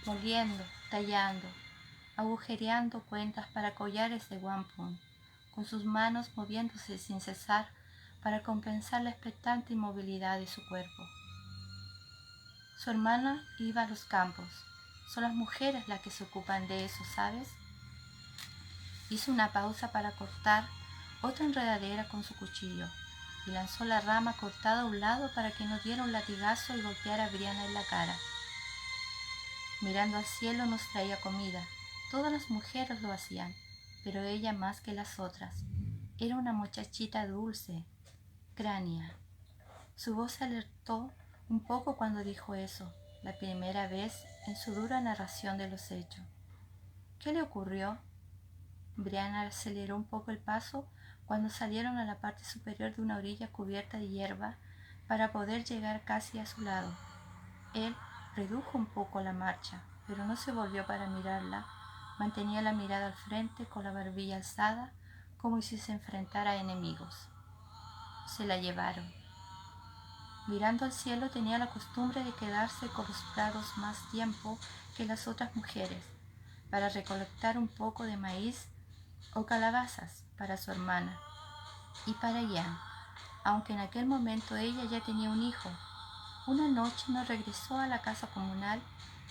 moliendo, tallando, agujereando cuentas para collares de wampum, con sus manos moviéndose sin cesar para compensar la expectante inmovilidad de su cuerpo. Su hermana iba a los campos. Son las mujeres las que se ocupan de eso, ¿sabes? Hizo una pausa para cortar otra enredadera con su cuchillo y lanzó la rama cortada a un lado para que no diera un latigazo y golpeara a Brianna en la cara. Mirando al cielo nos traía comida. Todas las mujeres lo hacían, pero ella más que las otras. Era una muchachita dulce, cránea. Su voz se alertó un poco cuando dijo eso, la primera vez en su dura narración de los hechos. ¿Qué le ocurrió? Brianna aceleró un poco el paso cuando salieron a la parte superior de una orilla cubierta de hierba para poder llegar casi a su lado. Él redujo un poco la marcha, pero no se volvió para mirarla. Mantenía la mirada al frente con la barbilla alzada, como si se enfrentara a enemigos. Se la llevaron. Mirando al cielo, tenía la costumbre de quedarse con los prados más tiempo que las otras mujeres, para recolectar un poco de maíz o calabazas para su hermana y para Ian, aunque en aquel momento ella ya tenía un hijo. Una noche no regresó a la casa comunal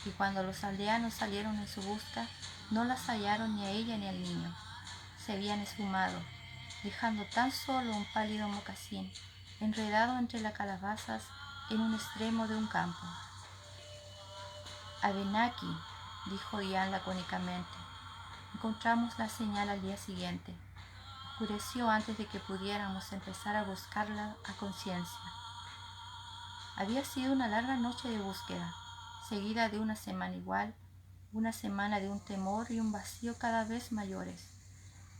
y cuando los aldeanos salieron en su busca, no las hallaron ni a ella ni al niño. Se habían esfumado, dejando tan solo un pálido mocasín, enredado entre las calabazas en un extremo de un campo. Abenaki, dijo Ian lacónicamente. Encontramos la señal al día siguiente. Oscureció antes de que pudiéramos empezar a buscarla a conciencia. Había sido una larga noche de búsqueda, seguida de una semana igual, una semana de un temor y un vacío cada vez mayores.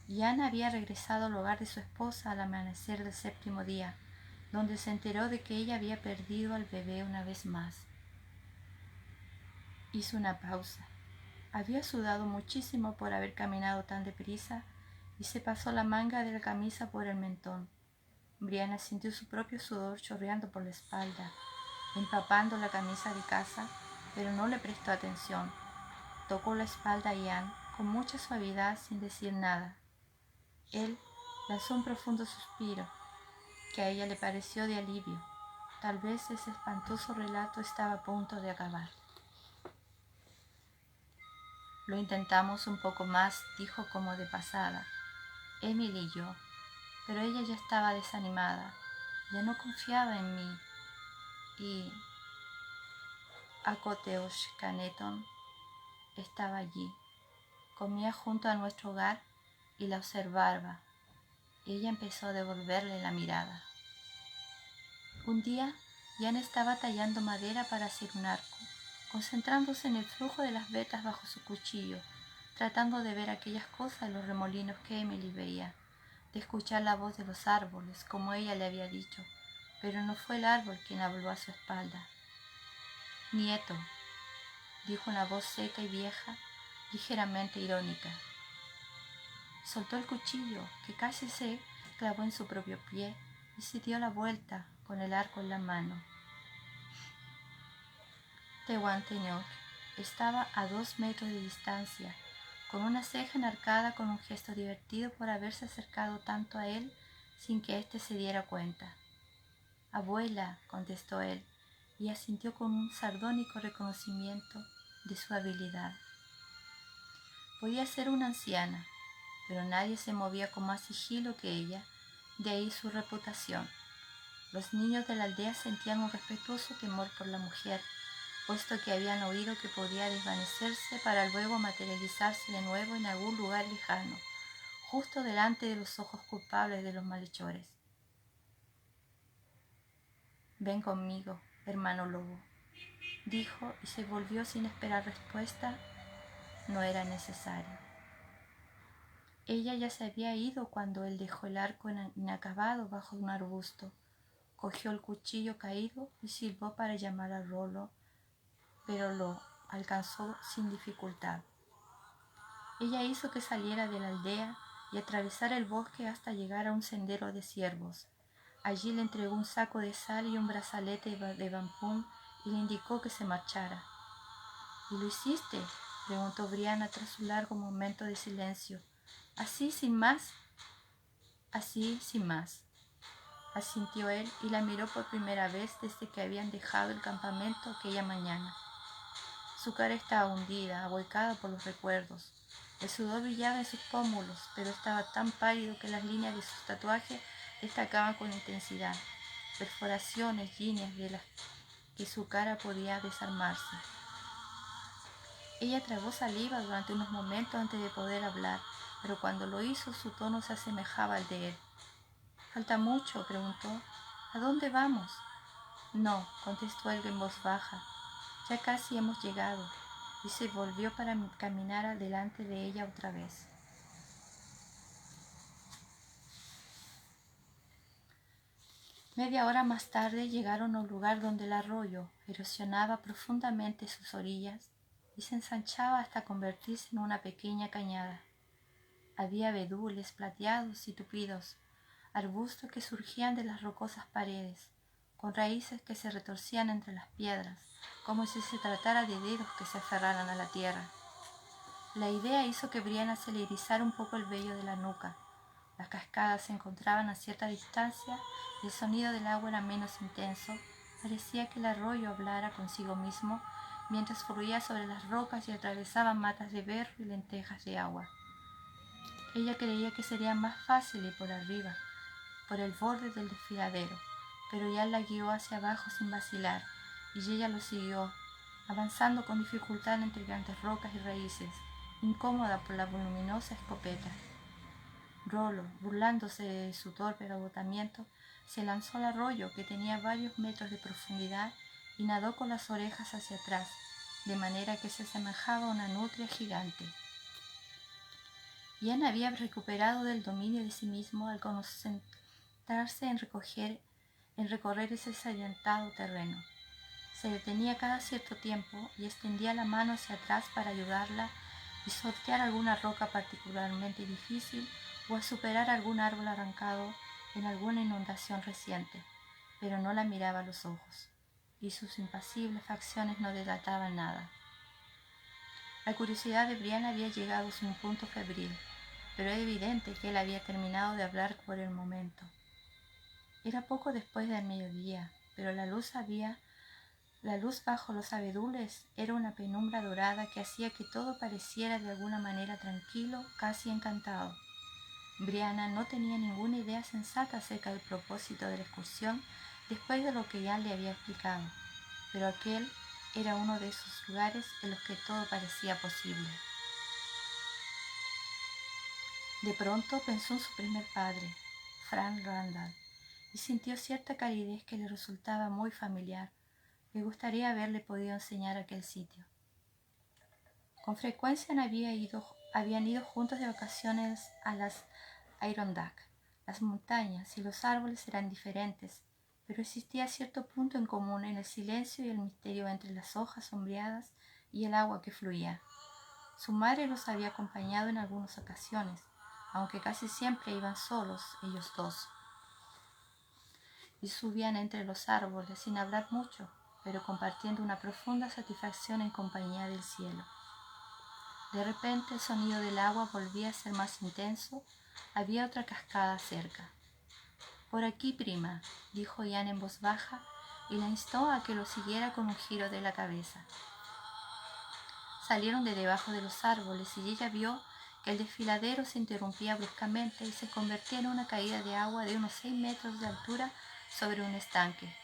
Ian había regresado al hogar de su esposa al amanecer del 7º día, donde se enteró de que ella había perdido al bebé una vez más. Hizo una pausa. Había sudado muchísimo por haber caminado tan deprisa y se pasó la manga de la camisa por el mentón. Brianna sintió su propio sudor chorreando por la espalda, empapando la camisa de casa, pero no le prestó atención. Tocó la espalda a Ian con mucha suavidad sin decir nada. Él lanzó un profundo suspiro, que a ella le pareció de alivio. Tal vez ese espantoso relato estaba a punto de acabar. Lo intentamos un poco más, dijo como de pasada, Emily y yo, pero ella ya estaba desanimada, ya no confiaba en mí y Akoteush Caneton estaba allí. Comía junto a nuestro hogar y la observaba. Ella empezó a devolverle la mirada. Un día Ian estaba tallando madera para hacer un arco, concentrándose en el flujo de las vetas bajo su cuchillo, tratando de ver aquellas cosas en los remolinos que Emily veía, de escuchar la voz de los árboles, como ella le había dicho, pero no fue el árbol quien habló a su espalda. «Nieto», dijo una voz seca y vieja, ligeramente irónica. Soltó el cuchillo, que casi se clavó en su propio pie, y se dio la vuelta con el arco en la mano. Tehuantepec estaba a 2 metros de distancia, con una ceja enarcada, con un gesto divertido por haberse acercado tanto a él sin que éste se diera cuenta. «Abuela», contestó él, y asintió con un sardónico reconocimiento de su habilidad. Podía ser una anciana, pero nadie se movía con más sigilo que ella, de ahí su reputación. Los niños de la aldea sentían un respetuoso temor por la mujer, puesto que habían oído que podía desvanecerse para luego materializarse de nuevo en algún lugar lejano, justo delante de los ojos culpables de los malhechores. «Ven conmigo, hermano lobo», dijo, y se volvió sin esperar respuesta. No era necesario. Ella ya se había ido cuando él dejó el arco inacabado bajo un arbusto, cogió el cuchillo caído y silbó para llamar a Rollo, pero lo alcanzó sin dificultad. Ella hizo que saliera de la aldea y atravesara el bosque hasta llegar a un sendero de ciervos. Allí le entregó un saco de sal y un brazalete de bambú y le indicó que se marchara. «¿Y lo hiciste?», preguntó Brianna tras un largo momento de silencio. «¿Así sin más?». «Así sin más», asintió él, y la miró por primera vez desde que habían dejado el campamento aquella mañana. Su cara estaba hundida, ahuecada por los recuerdos. El sudor brillaba en sus pómulos, pero estaba tan pálido que las líneas de sus tatuajes destacaban con intensidad, perforaciones, líneas de las que su cara podía desarmarse. Ella tragó saliva durante unos momentos antes de poder hablar, pero cuando lo hizo su tono se asemejaba al de él. «¿Falta mucho?», preguntó. «¿A dónde vamos?». «No», contestó él en voz baja. «Ya casi hemos llegado», y se volvió para caminar delante de ella otra vez. Media hora más tarde llegaron a un lugar donde el arroyo erosionaba profundamente sus orillas y se ensanchaba hasta convertirse en una pequeña cañada. Había abedules plateados y tupidos, arbustos que surgían de las rocosas paredes, con raíces que se retorcían entre las piedras, como si se tratara de dedos que se aferraran a la tierra. La idea hizo que Brianna se le erizara un poco el vello de la nuca. Las cascadas se encontraban a cierta distancia y el sonido del agua era menos intenso. Parecía que el arroyo hablara consigo mismo mientras fluía sobre las rocas y atravesaba matas de berro y lentejas de agua. Ella creía que sería más fácil ir por arriba, por el borde del desfiladero, pero ya la guió hacia abajo sin vacilar, y ella lo siguió, avanzando con dificultad entre grandes rocas y raíces, incómoda por la voluminosa escopeta. Rollo, burlándose de su torpe agotamiento, se lanzó al arroyo, que tenía varios metros de profundidad, y nadó con las orejas hacia atrás, de manera que se asemejaba a una nutria gigante. Ian había recuperado del dominio de sí mismo al concentrarse en recorrer ese accidentado terreno. Se detenía cada cierto tiempo y extendía la mano hacia atrás para ayudarla y sortear alguna roca particularmente difícil o a superar algún árbol arrancado en alguna inundación reciente, pero no la miraba a los ojos, y sus impasibles facciones no delataban nada. La curiosidad de Brianna había llegado a un punto febril, pero era evidente que él había terminado de hablar por el momento. Era poco después del mediodía, pero la luz bajo los abedules era una penumbra dorada que hacía que todo pareciera de alguna manera tranquilo, casi encantado. Brianna no tenía ninguna idea sensata acerca del propósito de la excursión después de lo que Ian le había explicado, pero aquel era uno de esos lugares en los que todo parecía posible. De pronto pensó en su primer padre, Frank Randall, y sintió cierta calidez que le resultaba muy familiar. Le gustaría haberle podido enseñar aquel sitio. Con frecuencia habían ido juntos de vacaciones a las Adirondack. Las montañas y los árboles eran diferentes, pero existía cierto punto en común en el silencio y el misterio entre las hojas sombreadas y el agua que fluía. Su madre los había acompañado en algunas ocasiones, aunque casi siempre iban solos ellos dos, y subían entre los árboles sin hablar mucho, pero compartiendo una profunda satisfacción en compañía del cielo. De repente el sonido del agua volvía a ser más intenso. Había otra cascada cerca. «Por aquí, prima», dijo Ian en voz baja, y la instó a que lo siguiera con un giro de la cabeza. Salieron de debajo de los árboles y ella vio que el desfiladero se interrumpía bruscamente y se convertía en una caída de agua de unos 6 metros de altura sobre un estanque.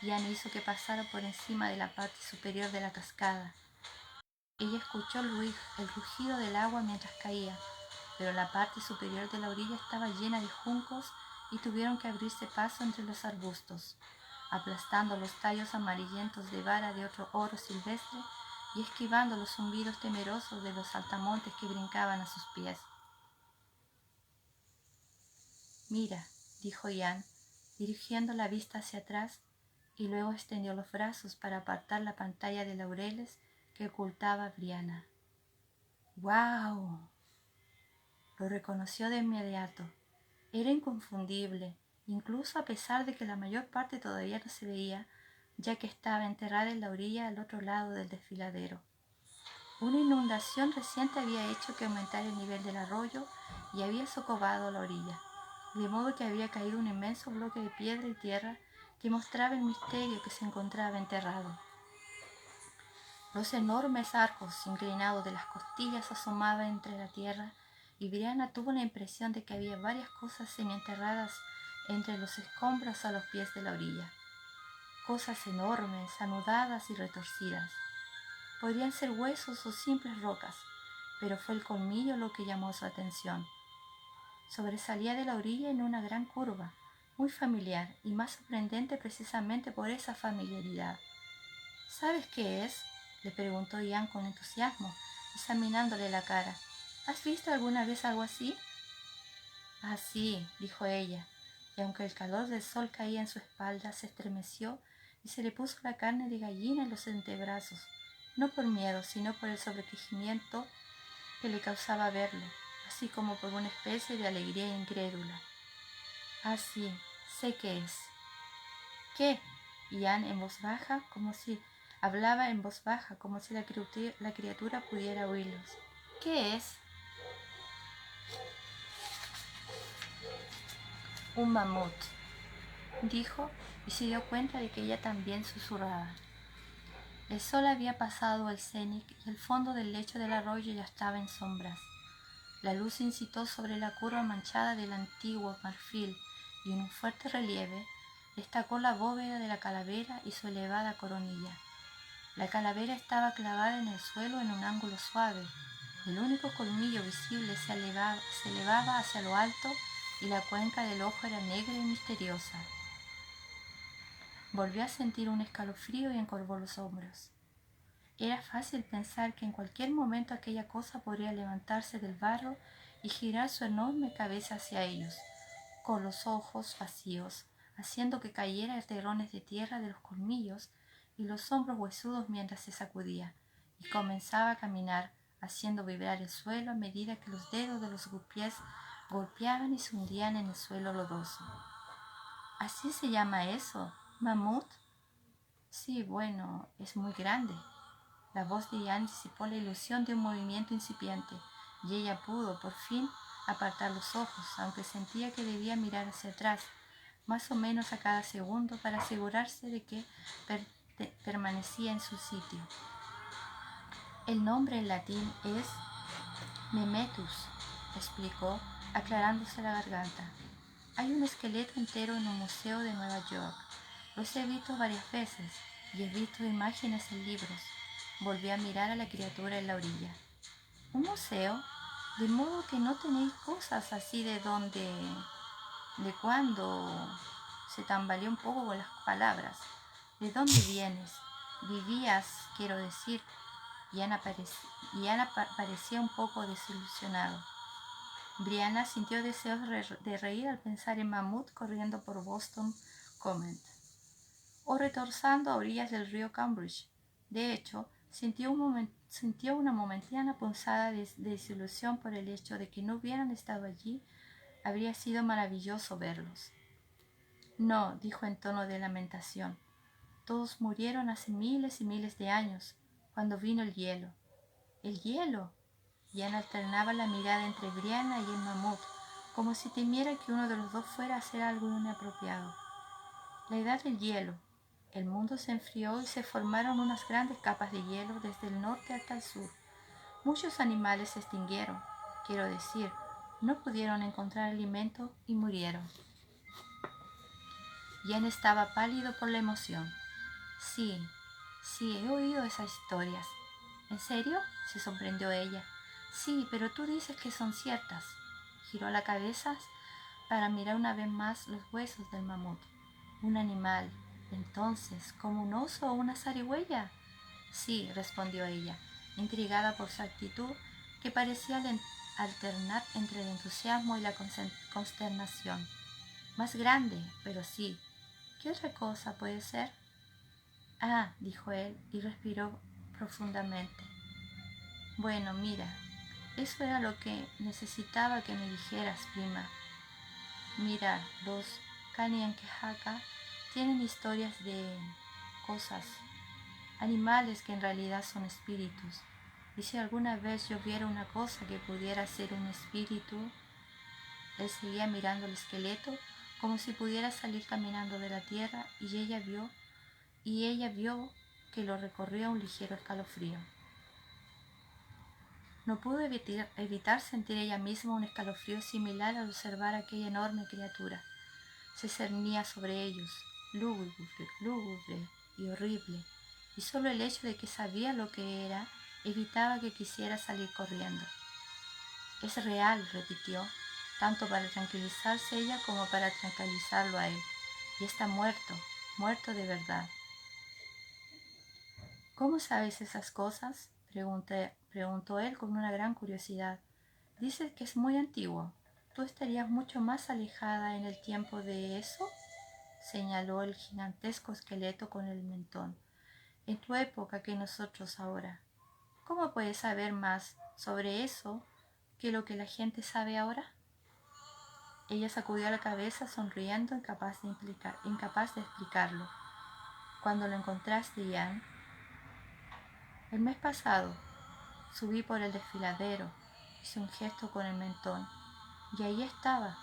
Ian hizo que pasara por encima de la parte superior de la cascada. Ella escuchó el rugido del agua mientras caía, pero la parte superior de la orilla estaba llena de juncos y tuvieron que abrirse paso entre los arbustos, aplastando los tallos amarillentos de vara de otro oro silvestre y esquivando los zumbidos temerosos de los saltamontes que brincaban a sus pies. «Mira», dijo Ian, dirigiendo la vista hacia atrás, y luego extendió los brazos para apartar la pantalla de laureles que ocultaba a Brianna. «¡Guau!». Lo reconoció de inmediato. Era inconfundible, incluso a pesar de que la mayor parte todavía no se veía, ya que estaba enterrada en la orilla al otro lado del desfiladero. Una inundación reciente había hecho que aumentara el nivel del arroyo y había socavado la orilla, de modo que había caído un inmenso bloque de piedra y tierra que mostraba el misterio que se encontraba enterrado. Los enormes arcos inclinados de las costillas asomaban entre la tierra y Brianna tuvo la impresión de que había varias cosas semienterradas entre los escombros a los pies de la orilla. Cosas enormes, anudadas y retorcidas. Podrían ser huesos o simples rocas, pero fue el colmillo lo que llamó su atención. Sobresalía de la orilla en una gran curva, muy familiar y más sorprendente precisamente por esa familiaridad. «¿Sabes qué es?», le preguntó Ian con entusiasmo, examinándole la cara. «¿Has visto alguna vez algo así?». «Ah, sí», dijo ella, y aunque el calor del sol caía en su espalda, se estremeció y se le puso la carne de gallina en los antebrazos, no por miedo, sino por el sobrecogimiento que le causaba verlo, así como por una especie de alegría incrédula. «Ah, sí, sé qué es». «¿Qué?». Ian hablaba en voz baja, como si la criatura pudiera oírlos. «¿Qué es?». «Un mamut», dijo, y se dio cuenta de que ella también susurraba. El sol había pasado el cénit y el fondo del lecho del arroyo ya estaba en sombras. La luz incitó sobre la curva manchada del antiguo marfil y en un fuerte relieve destacó la bóveda de la calavera y su elevada coronilla. La calavera estaba clavada en el suelo en un ángulo suave. El único colmillo visible se elevaba hacia lo alto y la cuenca del ojo era negra y misteriosa. Volvió a sentir un escalofrío y encorvó los hombros. Era fácil pensar que en cualquier momento aquella cosa podría levantarse del barro y girar su enorme cabeza hacia ellos, con los ojos vacíos, haciendo que cayera terrones de tierra de los colmillos y los hombros huesudos mientras se sacudía, y comenzaba a caminar, haciendo vibrar el suelo a medida que los dedos de los pies golpeaban y se hundían en el suelo lodoso. «¿Así se llama eso? ¿Mamut?». «Sí, bueno, es muy grande». La voz de Ian disipó la ilusión de un movimiento incipiente, y ella pudo, por fin, apartar los ojos, aunque sentía que debía mirar hacia atrás, más o menos a cada segundo, para asegurarse de que permanecía en su sitio. «El nombre en latín es Memetus», explicó, aclarándose la garganta. «Hay un esqueleto entero en un museo de Nueva York. Los he visto varias veces y he visto imágenes en libros». Volvió a mirar a la criatura en la orilla. «¿Un museo? ¿De modo que no tenéis cosas así de dónde? ¿De cuándo?». se tambaleó un poco con las palabras. ¿De dónde vienes? Vivías, quiero decir. Ian parecía un poco desilusionado. Brianna sintió deseos de reír al pensar en Mammoth corriendo por Boston Common o retorzando a orillas del río Cambridge. De hecho, sintió una momentánea punzada de desilusión por el hecho de que no hubieran estado allí. Habría sido maravilloso verlos. No, dijo en tono de lamentación. Todos murieron hace miles y miles de años, cuando vino el hielo. ¿El hielo? Ian alternaba la mirada entre Brianna y el Mammoth, como si temiera que uno de los dos fuera a hacer algo inapropiado. La edad del hielo. El mundo se enfrió y se formaron unas grandes capas de hielo desde el norte hasta el sur. Muchos animales se extinguieron, quiero decir, no pudieron encontrar alimento y murieron. Ian estaba pálido por la emoción. Sí, he oído esas historias. ¿En serio? Se sorprendió ella. Sí, pero tú dices que son ciertas. Giró la cabeza para mirar una vez más los huesos del mamut. Un animal, entonces, como un oso o una zarigüeya. Sí, respondió ella, intrigada por su actitud, que parecía alternar entre el entusiasmo y la consternación. Más grande, pero sí. ¿Qué otra cosa puede ser? Ah, dijo él y respiró profundamente. Bueno, mira, eso era lo que necesitaba que me dijeras, prima. Mira, los Kanien'kehá:ka tienen historias de cosas, animales que en realidad son espíritus. Y si alguna vez yo viera una cosa que pudiera ser un espíritu, él seguía mirando el esqueleto como si pudiera salir caminando de la tierra y ella vio que lo recorría un ligero escalofrío. No pudo evitar sentir ella misma un escalofrío similar al observar aquella enorme criatura. Se cernía sobre ellos, lúgubre y horrible, y solo el hecho de que sabía lo que era evitaba que quisiera salir corriendo. Es real, repitió, tanto para tranquilizarse ella como para tranquilizarlo a él, y está muerto de verdad. ¿Cómo sabes esas cosas? Preguntó él con una gran curiosidad. Dices que es muy antiguo. ¿Tú estarías mucho más alejada en el tiempo de eso? Señaló el gigantesco esqueleto con el mentón. En tu época que nosotros ahora. ¿Cómo puedes saber más sobre eso que lo que la gente sabe ahora? Ella sacudió la cabeza sonriendo, incapaz de explicarlo. Cuando lo encontraste, Ian. El mes pasado subí por el desfiladero, hice un gesto con el mentón, y ahí estaba,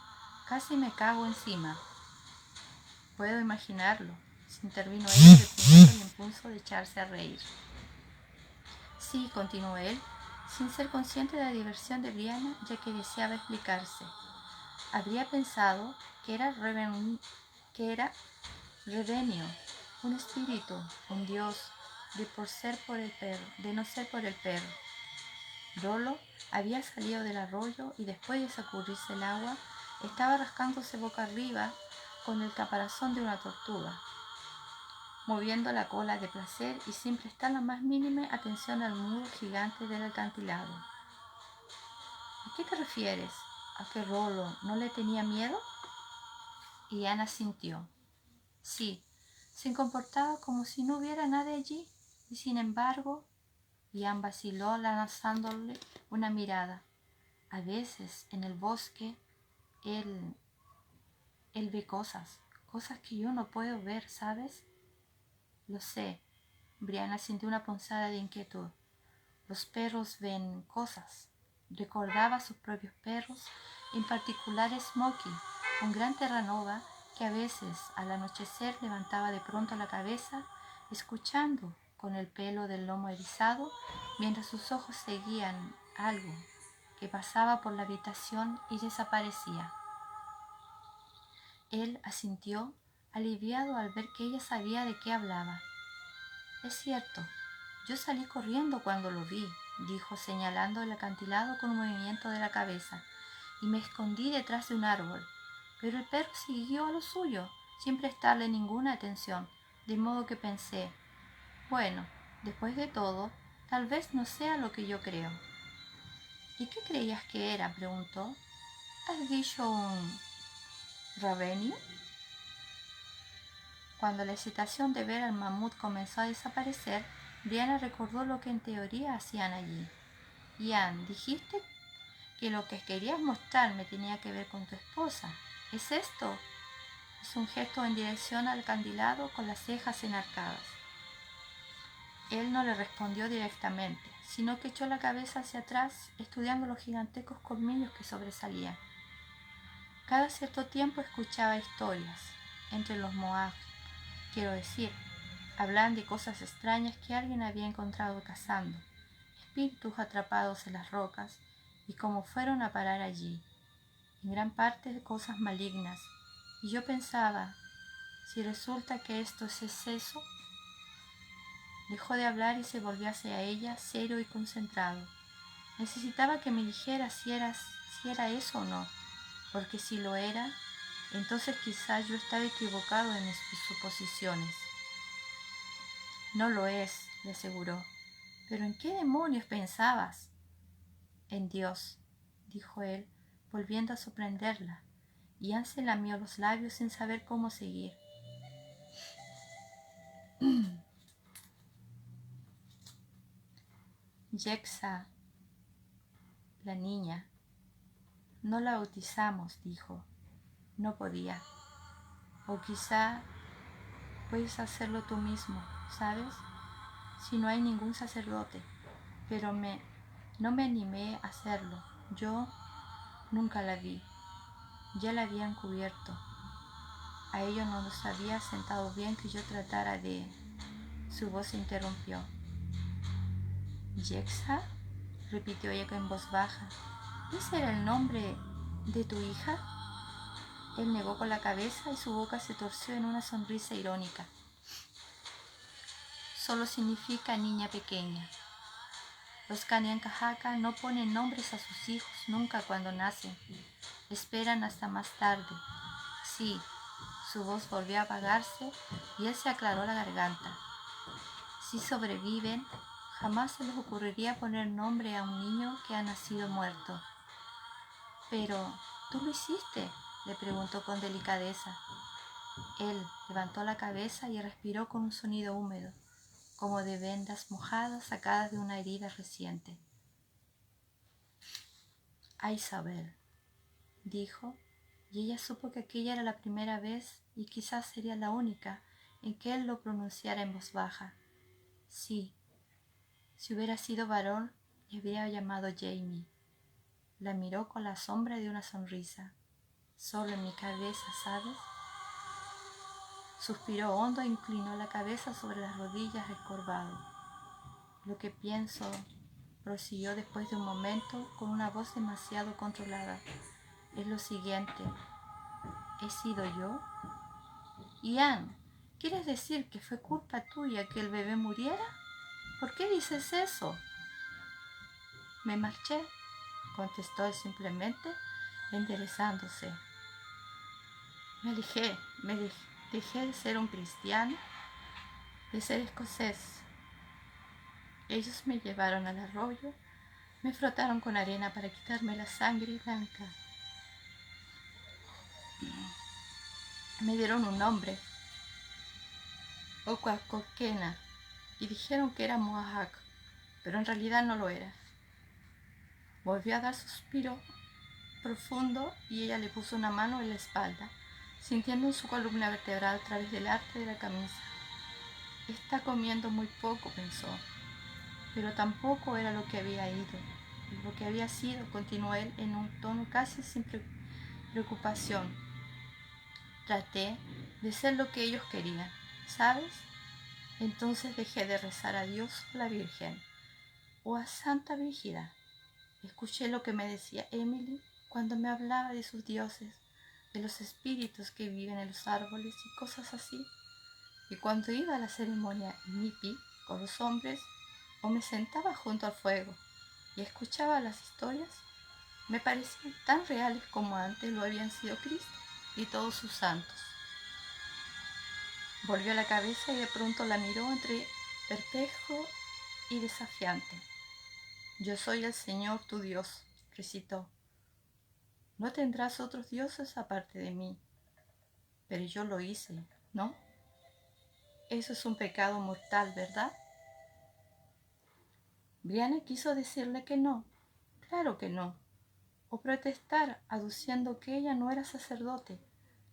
casi me cago encima. Puedo imaginarlo, se intervino ella reprimiendo el impulso de echarse a reír. Sí, continuó él, sin ser consciente de la diversión de Brianna, ya que deseaba explicarse. Habría pensado que era Revenio, un espíritu, un dios, de no ser por el perro. Rolo había salido del arroyo y después de sacudirse el agua, estaba rascándose boca arriba con el caparazón de una tortuga, moviendo la cola de placer y sin prestar la más mínima atención al muro gigante del acantilado. ¿A qué te refieres? ¿A que Rolo no le tenía miedo? Y Ana sintió. Sí, se comportaba como si no hubiera nadie allí, y sin embargo, Ian vaciló lanzándole una mirada. A veces, en el bosque, él ve cosas que yo no puedo ver, ¿sabes? Lo sé. Brianna sintió una punzada de inquietud. Los perros ven cosas. Recordaba a sus propios perros, en particular Smokey, un gran terranova que a veces al anochecer levantaba de pronto la cabeza, escuchando con el pelo del lomo erizado, mientras sus ojos seguían algo que pasaba por la habitación y desaparecía. Él asintió, aliviado al ver que ella sabía de qué hablaba. Es cierto, yo salí corriendo cuando lo vi, dijo señalando el acantilado con un movimiento de la cabeza, y me escondí detrás de un árbol. Pero el perro siguió a lo suyo, sin prestarle ninguna atención, de modo que pensé, bueno, después de todo, tal vez no sea lo que yo creo. ¿Y qué creías que era?, preguntó. ¿Has dicho un Raveniu? Cuando la excitación de ver al mamut comenzó a desaparecer, Brianna recordó lo que en teoría hacían allí. Ian, dijiste que lo que querías mostrarme tenía que ver con tu esposa. ¿Es esto? Hizo un gesto en dirección al acantilado con las cejas enarcadas. Él no le respondió directamente, sino que echó la cabeza hacia atrás, estudiando los gigantescos colmillos que sobresalían. Cada cierto tiempo escuchaba historias, entre los Moab, quiero decir, hablaban de cosas extrañas que alguien había encontrado cazando, espíritus atrapados en las rocas y cómo fueron a parar allí, en gran parte de cosas malignas, y yo pensaba, si resulta que esto es eso. Dejó de hablar y se volvió hacia ella, serio y concentrado. Necesitaba que me dijera si era eso o no, porque si lo era, entonces quizás yo estaba equivocado en mis suposiciones. No lo es, le aseguró. ¿Pero en qué demonios pensabas? En Dios, dijo él, volviendo a sorprenderla, y Anne se lamió los labios sin saber cómo seguir. Jexa, la niña. No la bautizamos, dijo. No podía. O quizá puedes hacerlo tú mismo, ¿sabes? Si no hay ningún sacerdote. Pero no me animé a hacerlo. Yo nunca la vi. Ya la habían cubierto. A ellos no nos había sentado bien que yo tratara de... Su voz se interrumpió. ¿Jexa? Repitió ella en voz baja. ¿Ese era el nombre de tu hija? Él negó con la cabeza y su boca se torció en una sonrisa irónica. Solo significa niña pequeña. Los Kanien'kehá:ka no ponen nombres a sus hijos nunca cuando nacen. Esperan hasta más tarde. Sí, su voz volvió a apagarse y él se aclaró la garganta. Si sobreviven, jamás se les ocurriría poner nombre a un niño que ha nacido muerto. Pero, ¿tú lo hiciste?, le preguntó con delicadeza. Él levantó la cabeza y respiró con un sonido húmedo, como de vendas mojadas sacadas de una herida reciente. A Isabel, dijo, y ella supo que aquella era la primera vez y quizás sería la única en que él lo pronunciara en voz baja. Sí, si hubiera sido varón, le habría llamado Jamie. La miró con la sombra de una sonrisa. Solo en mi cabeza, ¿sabes? Suspiró hondo e inclinó la cabeza sobre las rodillas encorvado. Lo que pienso, prosiguió después de un momento con una voz demasiado controlada, es lo siguiente. ¿He sido yo? Ian, ¿quieres decir que fue culpa tuya que el bebé muriera? ¿Por qué dices eso? Me marché, contestó él simplemente, enderezándose. Dejé de ser un cristiano, de ser escocés. Ellos me llevaron al arroyo, me frotaron con arena para quitarme la sangre blanca. Me dieron un nombre, Okwakokena, y dijeron que era Mohawk, pero en realidad no lo era. Volvió a dar suspiro profundo y ella le puso una mano en la espalda, sintiendo en su columna vertebral a través del arte de la camisa. Está comiendo muy poco, pensó, pero tampoco era lo que había ido. Lo que había sido, continuó él en un tono casi sin preocupación. Traté de ser lo que ellos querían, ¿sabes? Entonces dejé de rezar a Dios o a la Virgen, o a Santa Brígida. Escuché lo que me decía Emily cuando me hablaba de sus dioses, de los espíritus que viven en los árboles y cosas así. Y cuando iba a la ceremonia Nipi con los hombres, o me sentaba junto al fuego y escuchaba las historias, me parecían tan reales como antes lo habían sido Cristo y todos sus santos. Volvió la cabeza y de pronto la miró entre perplejo y desafiante. «Yo soy el Señor tu Dios», recitó. «No tendrás otros dioses aparte de mí». «Pero yo lo hice, ¿no? Eso es un pecado mortal, ¿verdad?» Brianna quiso decirle que no, claro que no, o protestar aduciendo que ella no era sacerdote,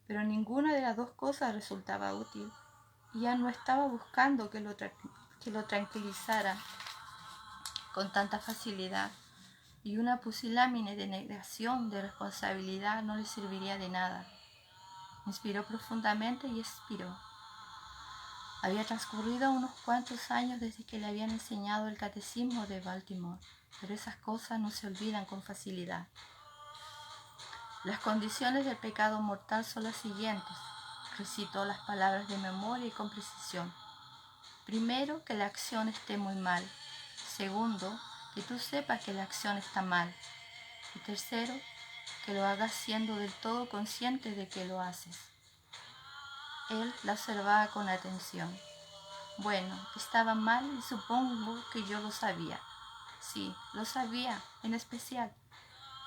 pero ninguna de las dos cosas resultaba útil. Y ya no estaba buscando que lo tranquilizara con tanta facilidad, y una pusilánime de negación de responsabilidad no le serviría de nada. Inspiró profundamente y expiró. Había transcurrido unos cuantos años desde que le habían enseñado el catecismo de Baltimore, pero esas cosas no se olvidan con facilidad. Las condiciones del pecado mortal son las siguientes. Recitó las palabras de memoria y con precisión. Primero, que la acción esté muy mal. Segundo, que tú sepas que la acción está mal. Y tercero, que lo hagas siendo del todo consciente de que lo haces. Él la observaba con atención. Bueno, estaba mal y supongo que yo lo sabía. Sí, lo sabía, en especial.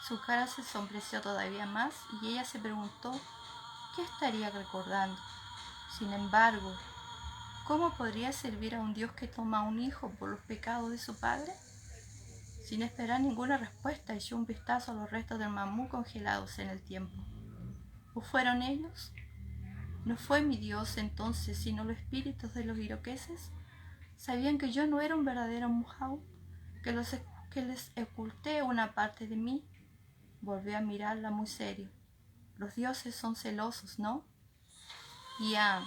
Su cara se ensombreció todavía más y ella se preguntó qué estaría recordando. Sin embargo, ¿cómo podría servir a un Dios que toma a un hijo por los pecados de su padre? Sin esperar ninguna respuesta, echó un vistazo a los restos del mamú congelados en el tiempo. ¿O fueron ellos? ¿No fue mi Dios entonces, sino los espíritus de los iroqueses? ¿Sabían que yo no era un verdadero Mohawk? ¿Que les oculté una parte de mí? Volvió a mirarla muy serio. Los dioses son celosos, ¿no? Ian.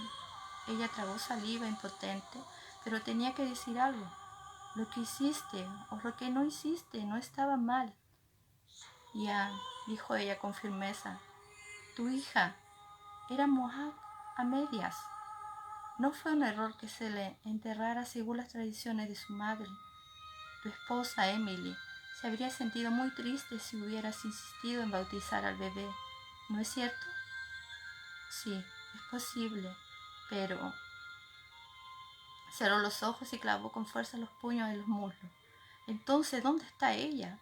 Ella tragó saliva impotente, pero tenía que decir algo. Lo que hiciste o lo que no hiciste no estaba mal. Ian, dijo ella con firmeza, tu hija era Mohawk a medias. No fue un error que se le enterrara según las tradiciones de su madre. Tu esposa, Emily, se habría sentido muy triste si hubieras insistido en bautizar al bebé. ¿No es cierto? Sí, es posible, pero... Cerró los ojos y clavó con fuerza los puños en los muslos. «Entonces, ¿dónde está ella?»,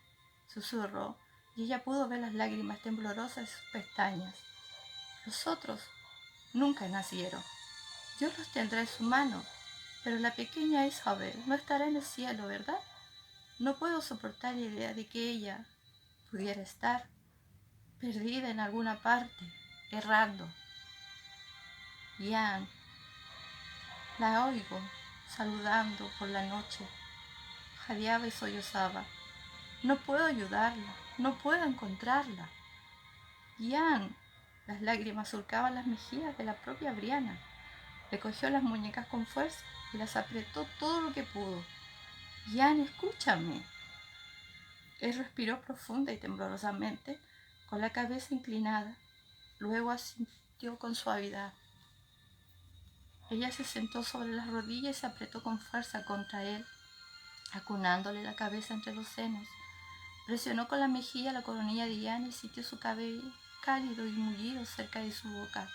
susurró, y ella pudo ver las lágrimas temblorosas de sus pestañas. «Los otros nunca nacieron. Dios los tendrá en su mano, pero la pequeña Isabel no estará en el cielo, ¿verdad? No puedo soportar la idea de que ella pudiera estar perdida en alguna parte, errando. Jan, la oigo saludando por la noche». Jadeaba y sollozaba. «No puedo ayudarla, no puedo encontrarla». «Jan». Las lágrimas surcaban las mejillas de la propia Brianna. Le cogió las muñecas con fuerza y las apretó todo lo que pudo. «Jan, escúchame». Él respiró profunda y temblorosamente, con la cabeza inclinada. Luego asintió con suavidad. Ella se sentó sobre las rodillas y se apretó con fuerza contra él, acunándole la cabeza entre los senos. Presionó con la mejilla la coronilla de Jan y sintió su cabello cálido y mullido cerca de su boca.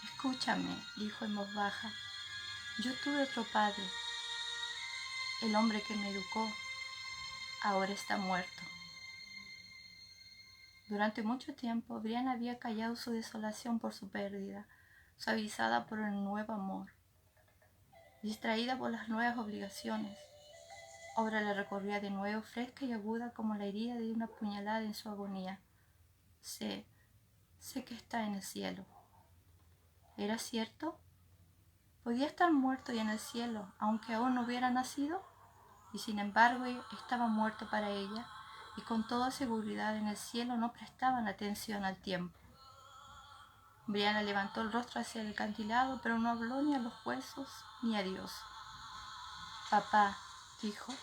«Escúchame», dijo en voz baja. «Yo tuve otro padre. El hombre que me educó ahora está muerto». Durante mucho tiempo, Brianna había callado su desolación por su pérdida, suavizada por el nuevo amor, distraída por las nuevas obligaciones. Ahora le recorría de nuevo fresca y aguda como la herida de una puñalada en su agonía. Sé que está en el cielo. ¿Era cierto? ¿Podía estar muerto y en el cielo, aunque aún no hubiera nacido? Y sin embargo estaba muerto para ella, y con toda seguridad en el cielo no prestaban atención al tiempo. Brianna levantó el rostro hacia el acantilado, pero no habló ni a los huesos ni a Dios. «Papá», dijo,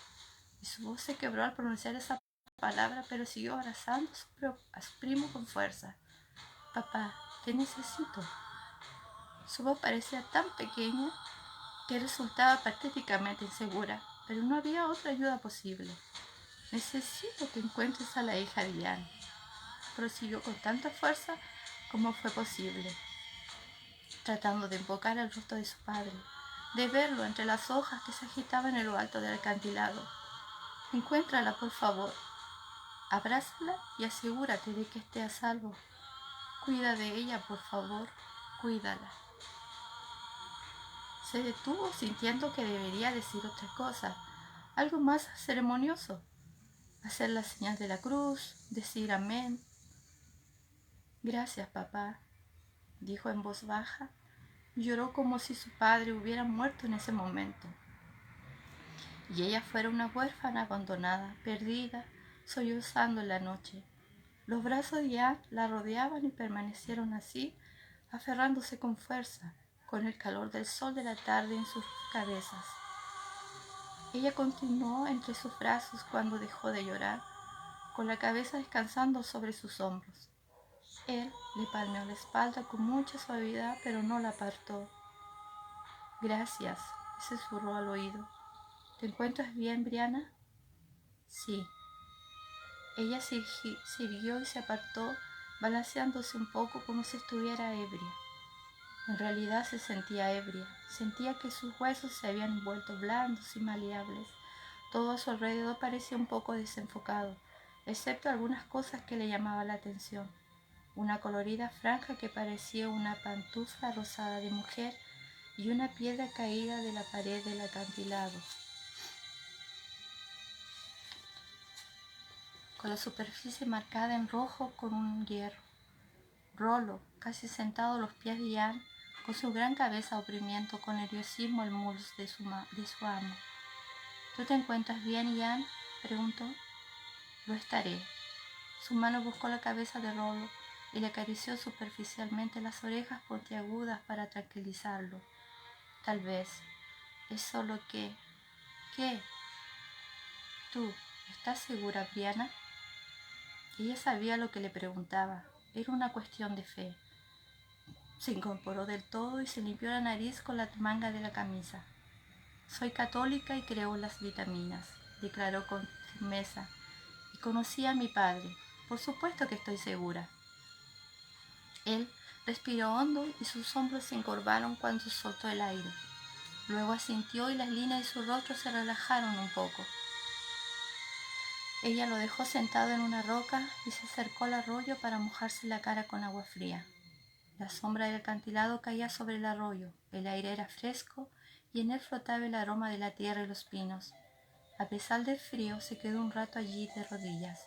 y su voz se quebró al pronunciar esa palabra, pero siguió abrazando a su primo con fuerza. «Papá, te necesito». Su voz parecía tan pequeña que resultaba patéticamente insegura, pero no había otra ayuda posible. «Necesito que encuentres a la hija de Jan», prosiguió con tanta fuerza como fue posible. tratando de invocar el rostro de su padre, de verlo entre las hojas que se agitaban en lo alto del acantilado. Encuéntrala, por favor. Abrázala y asegúrate de que esté a salvo. Cuida de ella, por favor. Cuídala. Se detuvo sintiendo que debería decir otra cosa, algo más ceremonioso. Hacer la señal de la cruz, decir amén. Gracias, papá, dijo en voz baja. Lloró como si su padre hubiera muerto en ese momento. Y ella fuera una huérfana abandonada, perdida, sollozando en la noche. Los brazos de Anne la rodeaban y permanecieron así, aferrándose con fuerza, con el calor del sol de la tarde en sus cabezas. Ella continuó entre sus brazos cuando dejó de llorar, con la cabeza descansando sobre sus hombros. Él le palmeó la espalda con mucha suavidad, pero no la apartó. Gracias, le susurró al oído. ¿Te encuentras bien, Brianna? Sí. Ella siguió y se apartó, balanceándose un poco como si estuviera ebria. En realidad se sentía ebria, sentía que sus huesos se habían vuelto blandos y maleables. Todo a su alrededor parecía un poco desenfocado, excepto algunas cosas que le llamaban la atención. Una colorida franja que parecía una pantufla rosada de mujer y una piedra caída de la pared del acantilado, con la superficie marcada en rojo con un hierro. Rollo, casi sentado a los pies de Anne, con su gran cabeza oprimiendo con nerviosismo el muslo de su amo. ¿Tú te encuentras bien, Anne? Preguntó. Lo estaré. Su mano buscó la cabeza de Rollo y le acarició superficialmente las orejas puntiagudas para tranquilizarlo. Tal vez. Es solo que... ¿Qué? ¿Tú estás segura, Brianna? Ella sabía lo que le preguntaba. Era una cuestión de fe. Se incorporó del todo y se limpió la nariz con la manga de la camisa. Soy católica y creo en las vitaminas, declaró con firmeza. Y conocí a mi padre. Por supuesto que estoy segura. Él respiró hondo y sus hombros se encorvaron cuando soltó el aire. Luego asintió y las líneas de su rostro se relajaron un poco. Ella lo dejó sentado en una roca y se acercó al arroyo para mojarse la cara con agua fría. La sombra del acantilado caía sobre el arroyo, el aire era fresco y en él flotaba el aroma de la tierra y los pinos. A pesar del frío, se quedó un rato allí de rodillas.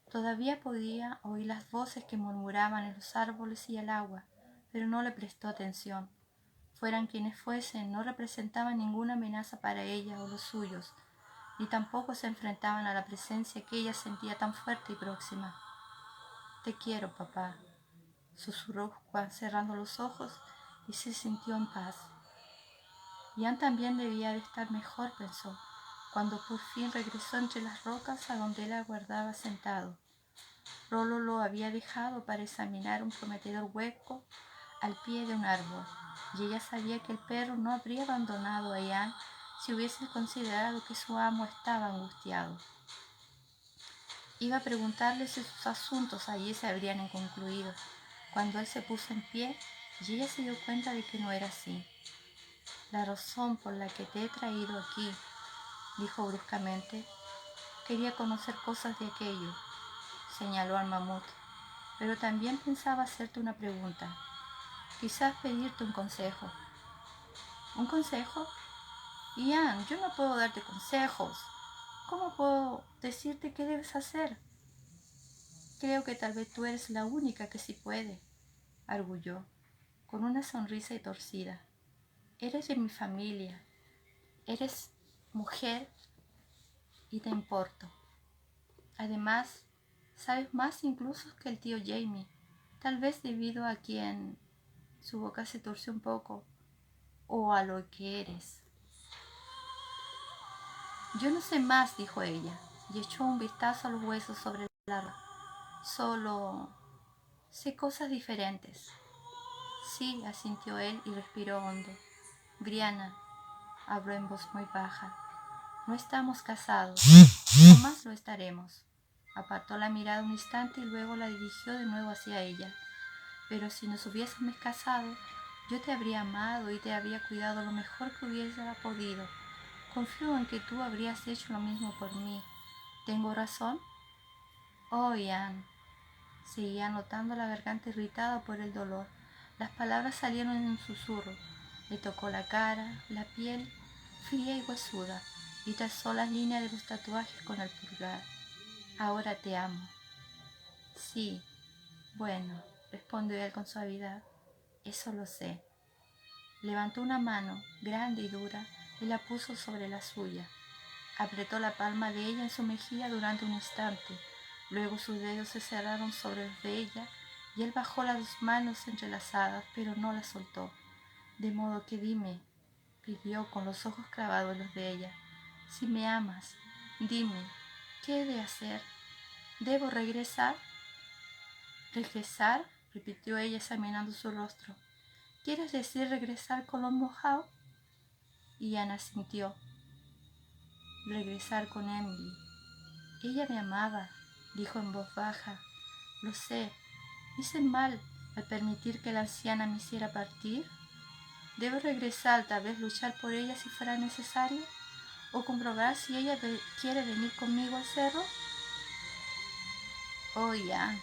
Todavía podía oír las voces que murmuraban en los árboles y el agua, pero no le prestó atención. Fueran quienes fuesen, no representaban ninguna amenaza para ella o los suyos, ni tampoco se enfrentaban a la presencia que ella sentía tan fuerte y próxima. Te quiero, papá, susurró Juan cerrando los ojos y se sintió en paz. Ian también debía de estar mejor, pensó, cuando por fin regresó entre las rocas a donde él aguardaba sentado. Rollo lo había dejado para examinar un prometedor hueco al pie de un árbol, y ella sabía que el perro no habría abandonado a Ian si hubiese considerado que su amo estaba angustiado. Iba a preguntarle si sus asuntos allí se habrían concluido, cuando él se puso en pie y ella se dio cuenta de que no era así. La razón por la que te he traído aquí, dijo bruscamente, quería conocer cosas de aquello, señaló al mamut, pero también pensaba hacerte una pregunta, quizás pedirte un consejo. ¿Un consejo? Ian, yo no puedo darte consejos. ¿Cómo puedo decirte qué debes hacer? Creo que tal vez tú eres la única que sí puede, arguyó, con una sonrisa torcida. Eres de mi familia, eres mujer y te importo. Además, sabes más incluso que el tío Jamie, tal vez debido a quien su boca se torció un poco, o a lo que eres. Yo no sé más, dijo ella, y echó un vistazo a los huesos sobre la roca. Solo sé cosas diferentes. Sí, asintió él y respiró hondo. Brianna, habló en voz muy baja, no estamos casados, jamás lo estaremos. Apartó la mirada un instante y luego la dirigió de nuevo hacia ella. pero si nos hubiésemos casado, yo te habría amado y te habría cuidado lo mejor que hubiera podido. Confío en que tú habrías hecho lo mismo por mí. ¿Tengo razón? Oh, Ian. Seguía notando la garganta irritada por el dolor. Las palabras salieron en un susurro. Le tocó la cara, la piel, fría y huesuda, y trazó las líneas de los tatuajes con el pulgar. Ahora te amo. Sí, bueno, respondió él con suavidad. Eso lo sé. Levantó una mano, grande y dura, y la puso sobre la suya. Apretó la palma de ella en su mejilla durante un instante. Luego sus dedos se cerraron sobre los de ella y él bajó las dos manos entrelazadas, pero no las soltó. De modo que dime, pidió con los ojos clavados en los de ella, si me amas, dime, ¿qué he de hacer? ¿Debo regresar? ¿Regresar? Repitió ella examinando su rostro. ¿Quieres decir regresar con los mojados? Y Ana asintió. Regresar con Emily. Ella me amaba, dijo en voz baja. Lo sé. ¿Hice mal al permitir que la anciana me hiciera partir? ¿Debo regresar, tal vez luchar por ella si fuera necesario? ¿O comprobar si ella quiere venir conmigo al cerro? Oh, ya.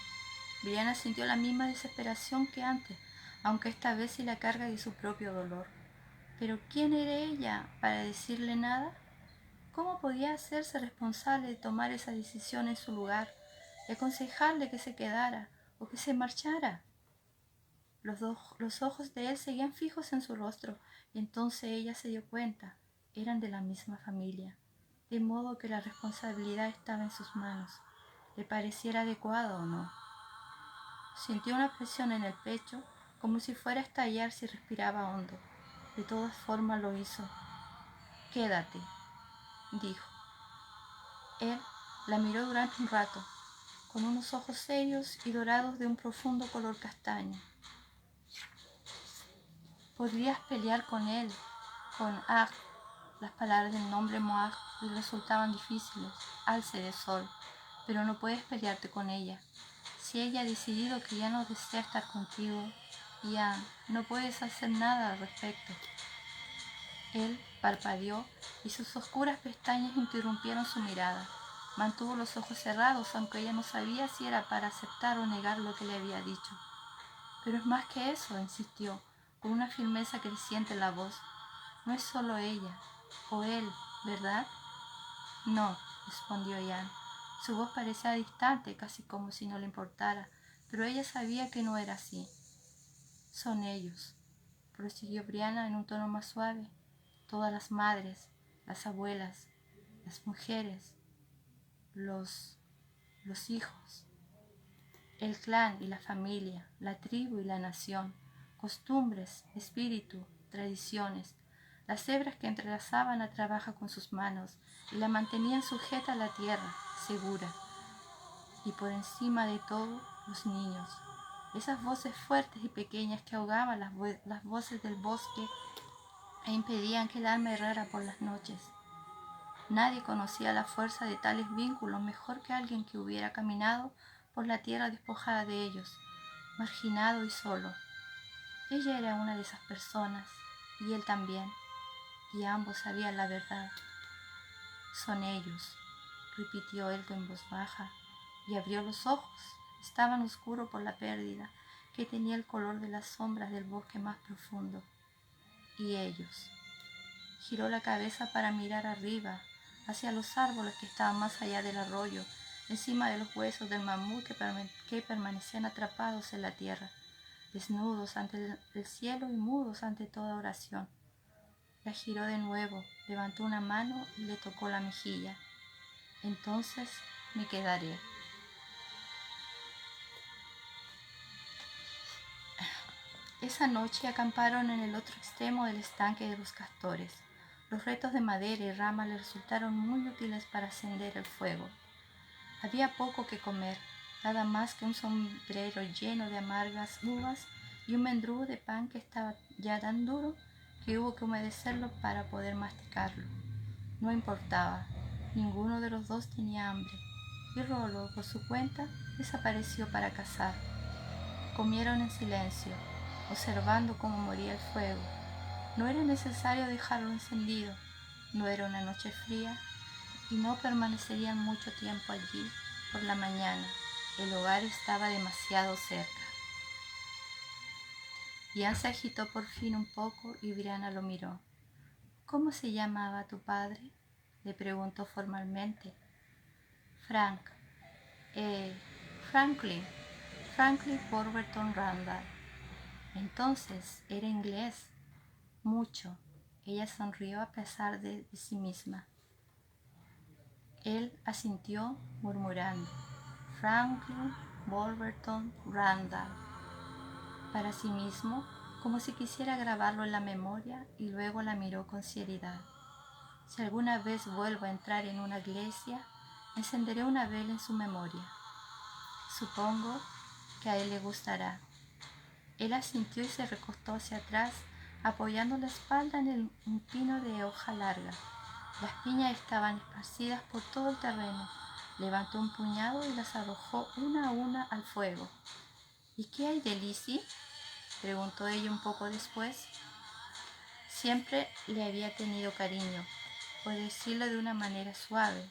Brianna sintió la misma desesperación que antes, aunque esta vez sin la carga de su propio dolor. ¿Pero quién era ella para decirle nada? ¿Cómo podía hacerse responsable de tomar esa decisión en su lugar, de aconsejarle que se quedara o que se marchara? Los ojos de él seguían fijos en su rostro, y entonces ella se dio cuenta. Eran de la misma familia, de modo que la responsabilidad estaba en sus manos, le pareciera adecuado o no. Sintió una presión en el pecho, como si fuera a estallar si respiraba hondo. De todas formas lo hizo. Quédate, dijo. Él la miró durante un rato, con unos ojos serios y dorados de un profundo color castaño. Podrías pelear con él, con Ag. Las palabras del nombre Moag le resultaban difíciles, alce de sol, pero no puedes pelearte con ella. Si ella ha decidido que ya no desea estar contigo, ya no puedes hacer nada al respecto. Él parpadeó y sus oscuras pestañas interrumpieron su mirada. Mantuvo los ojos cerrados, aunque ella no sabía si era para aceptar o negar lo que le había dicho. Pero es más que eso, insistió, con una firmeza creciente en la voz. No es solo ella, o él, ¿verdad? No, respondió Jan. Su voz parecía distante, casi como si no le importara, pero ella sabía que no era así. Son ellos, prosiguió Brianna en un tono más suave. Todas las madres, las abuelas, las mujeres, los hijos, el clan y la familia, la tribu y la nación, costumbres, espíritu, tradiciones, las hebras que entrelazaban la trabaja con sus manos y la mantenían sujeta a la tierra, segura. Y por encima de todo, los niños, esas voces fuertes y pequeñas que ahogaban las voces del bosque e impedían que el alma errara por las noches. Nadie conocía la fuerza de tales vínculos mejor que alguien que hubiera caminado por la tierra despojada de ellos, marginado y solo. Ella era una de esas personas, y él también, y ambos sabían la verdad. Son ellos, repitió él en voz baja, y abrió los ojos. Estaban oscuros por la pérdida, que tenía el color de las sombras del bosque más profundo. Y ellos. Giró la cabeza para mirar arriba, hacia los árboles que estaban más allá del arroyo, encima de los huesos del mamut que permanecían atrapados en la tierra, desnudos ante el cielo y mudos ante toda oración. La giró de nuevo, levantó una mano y le tocó la mejilla. Entonces me quedaré. Esa noche acamparon en el otro extremo del estanque de los castores. Los retos de madera y rama le resultaron muy útiles para encender el fuego. Había poco que comer, nada más que un sombrero lleno de amargas uvas y un mendrugo de pan que estaba ya tan duro que hubo que humedecerlo para poder masticarlo. No importaba, ninguno de los dos tenía hambre, y Rollo, por su cuenta, desapareció para cazar. Comieron en silencio, observando cómo moría el fuego. No era necesario dejarlo encendido, no era una noche fría y no permanecerían mucho tiempo allí. Por la mañana, el hogar estaba demasiado cerca. Ian se agitó por fin un poco y Brianna lo miró. ¿Cómo se llamaba tu padre?, le preguntó formalmente. Frank. Franklin. Franklin Warburton Randall. Entonces, ¿era inglés? Mucho. Ella sonrió a pesar de sí misma. Él asintió murmurando, Franklin Warburton Randall, para sí mismo, como si quisiera grabarlo en la memoria, y luego la miró con seriedad. Si alguna vez vuelvo a entrar en una iglesia, encenderé una vela en su memoria. Supongo que a él le gustará. Él asintió y se recostó hacia atrás, apoyando la espalda en un pino de hoja larga. Las piñas estaban esparcidas por todo el terreno. Levantó un puñado y las arrojó una a una al fuego. ¿Y qué hay de Lizzie?, preguntó ella un poco después. Siempre le había tenido cariño, por decirlo de una manera suave.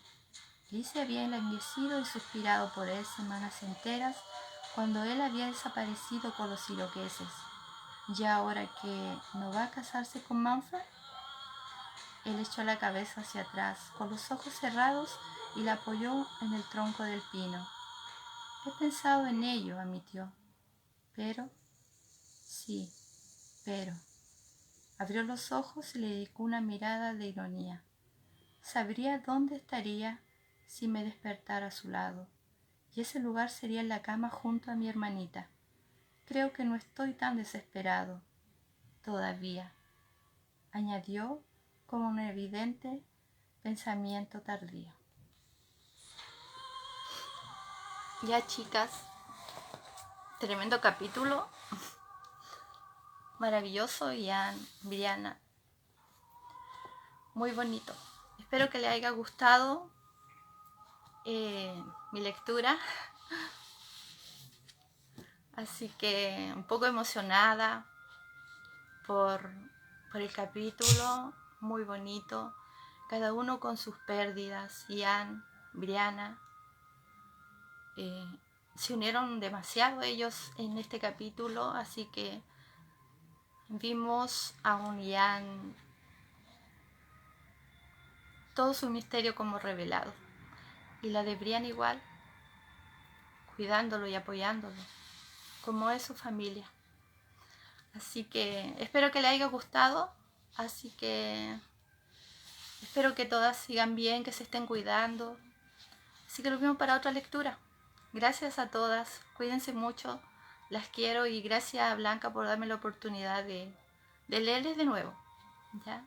Lizzie había enlanguecido y suspirado por él semanas enteras cuando él había desaparecido con los iroqueses. ¿Y ahora que no va a casarse con Manfred? Él echó la cabeza hacia atrás, con los ojos cerrados, y la apoyó en el tronco del pino. He pensado en ello, admitió. Pero, sí, pero. Abrió los ojos y le dedicó una mirada de ironía. Sabría dónde estaría si me despertara a su lado, y ese lugar sería en la cama junto a mi hermanita. Creo que no estoy tan desesperado todavía, añadió con un evidente pensamiento tardío. Ya, chicas, tremendo capítulo, maravilloso. Ian, Brianna, muy bonito. Espero que les haya gustado mi lectura. Así que un poco emocionada por el capítulo, muy bonito. Cada uno con sus pérdidas. Ian, Brianna, se unieron demasiado ellos en este capítulo, así que vimos a un Ian, todo su misterio como revelado, y la de Brianna igual, cuidándolo y apoyándolo, como es su familia. Así que espero que les haya gustado, así que espero que todas sigan bien, que se estén cuidando. Así que nos vemos para otra lectura. Gracias a todas, cuídense mucho, las quiero, y gracias a Blanca por darme la oportunidad de leerles de nuevo. ¿Ya?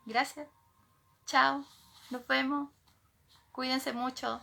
Gracias, chao, nos vemos, cuídense mucho.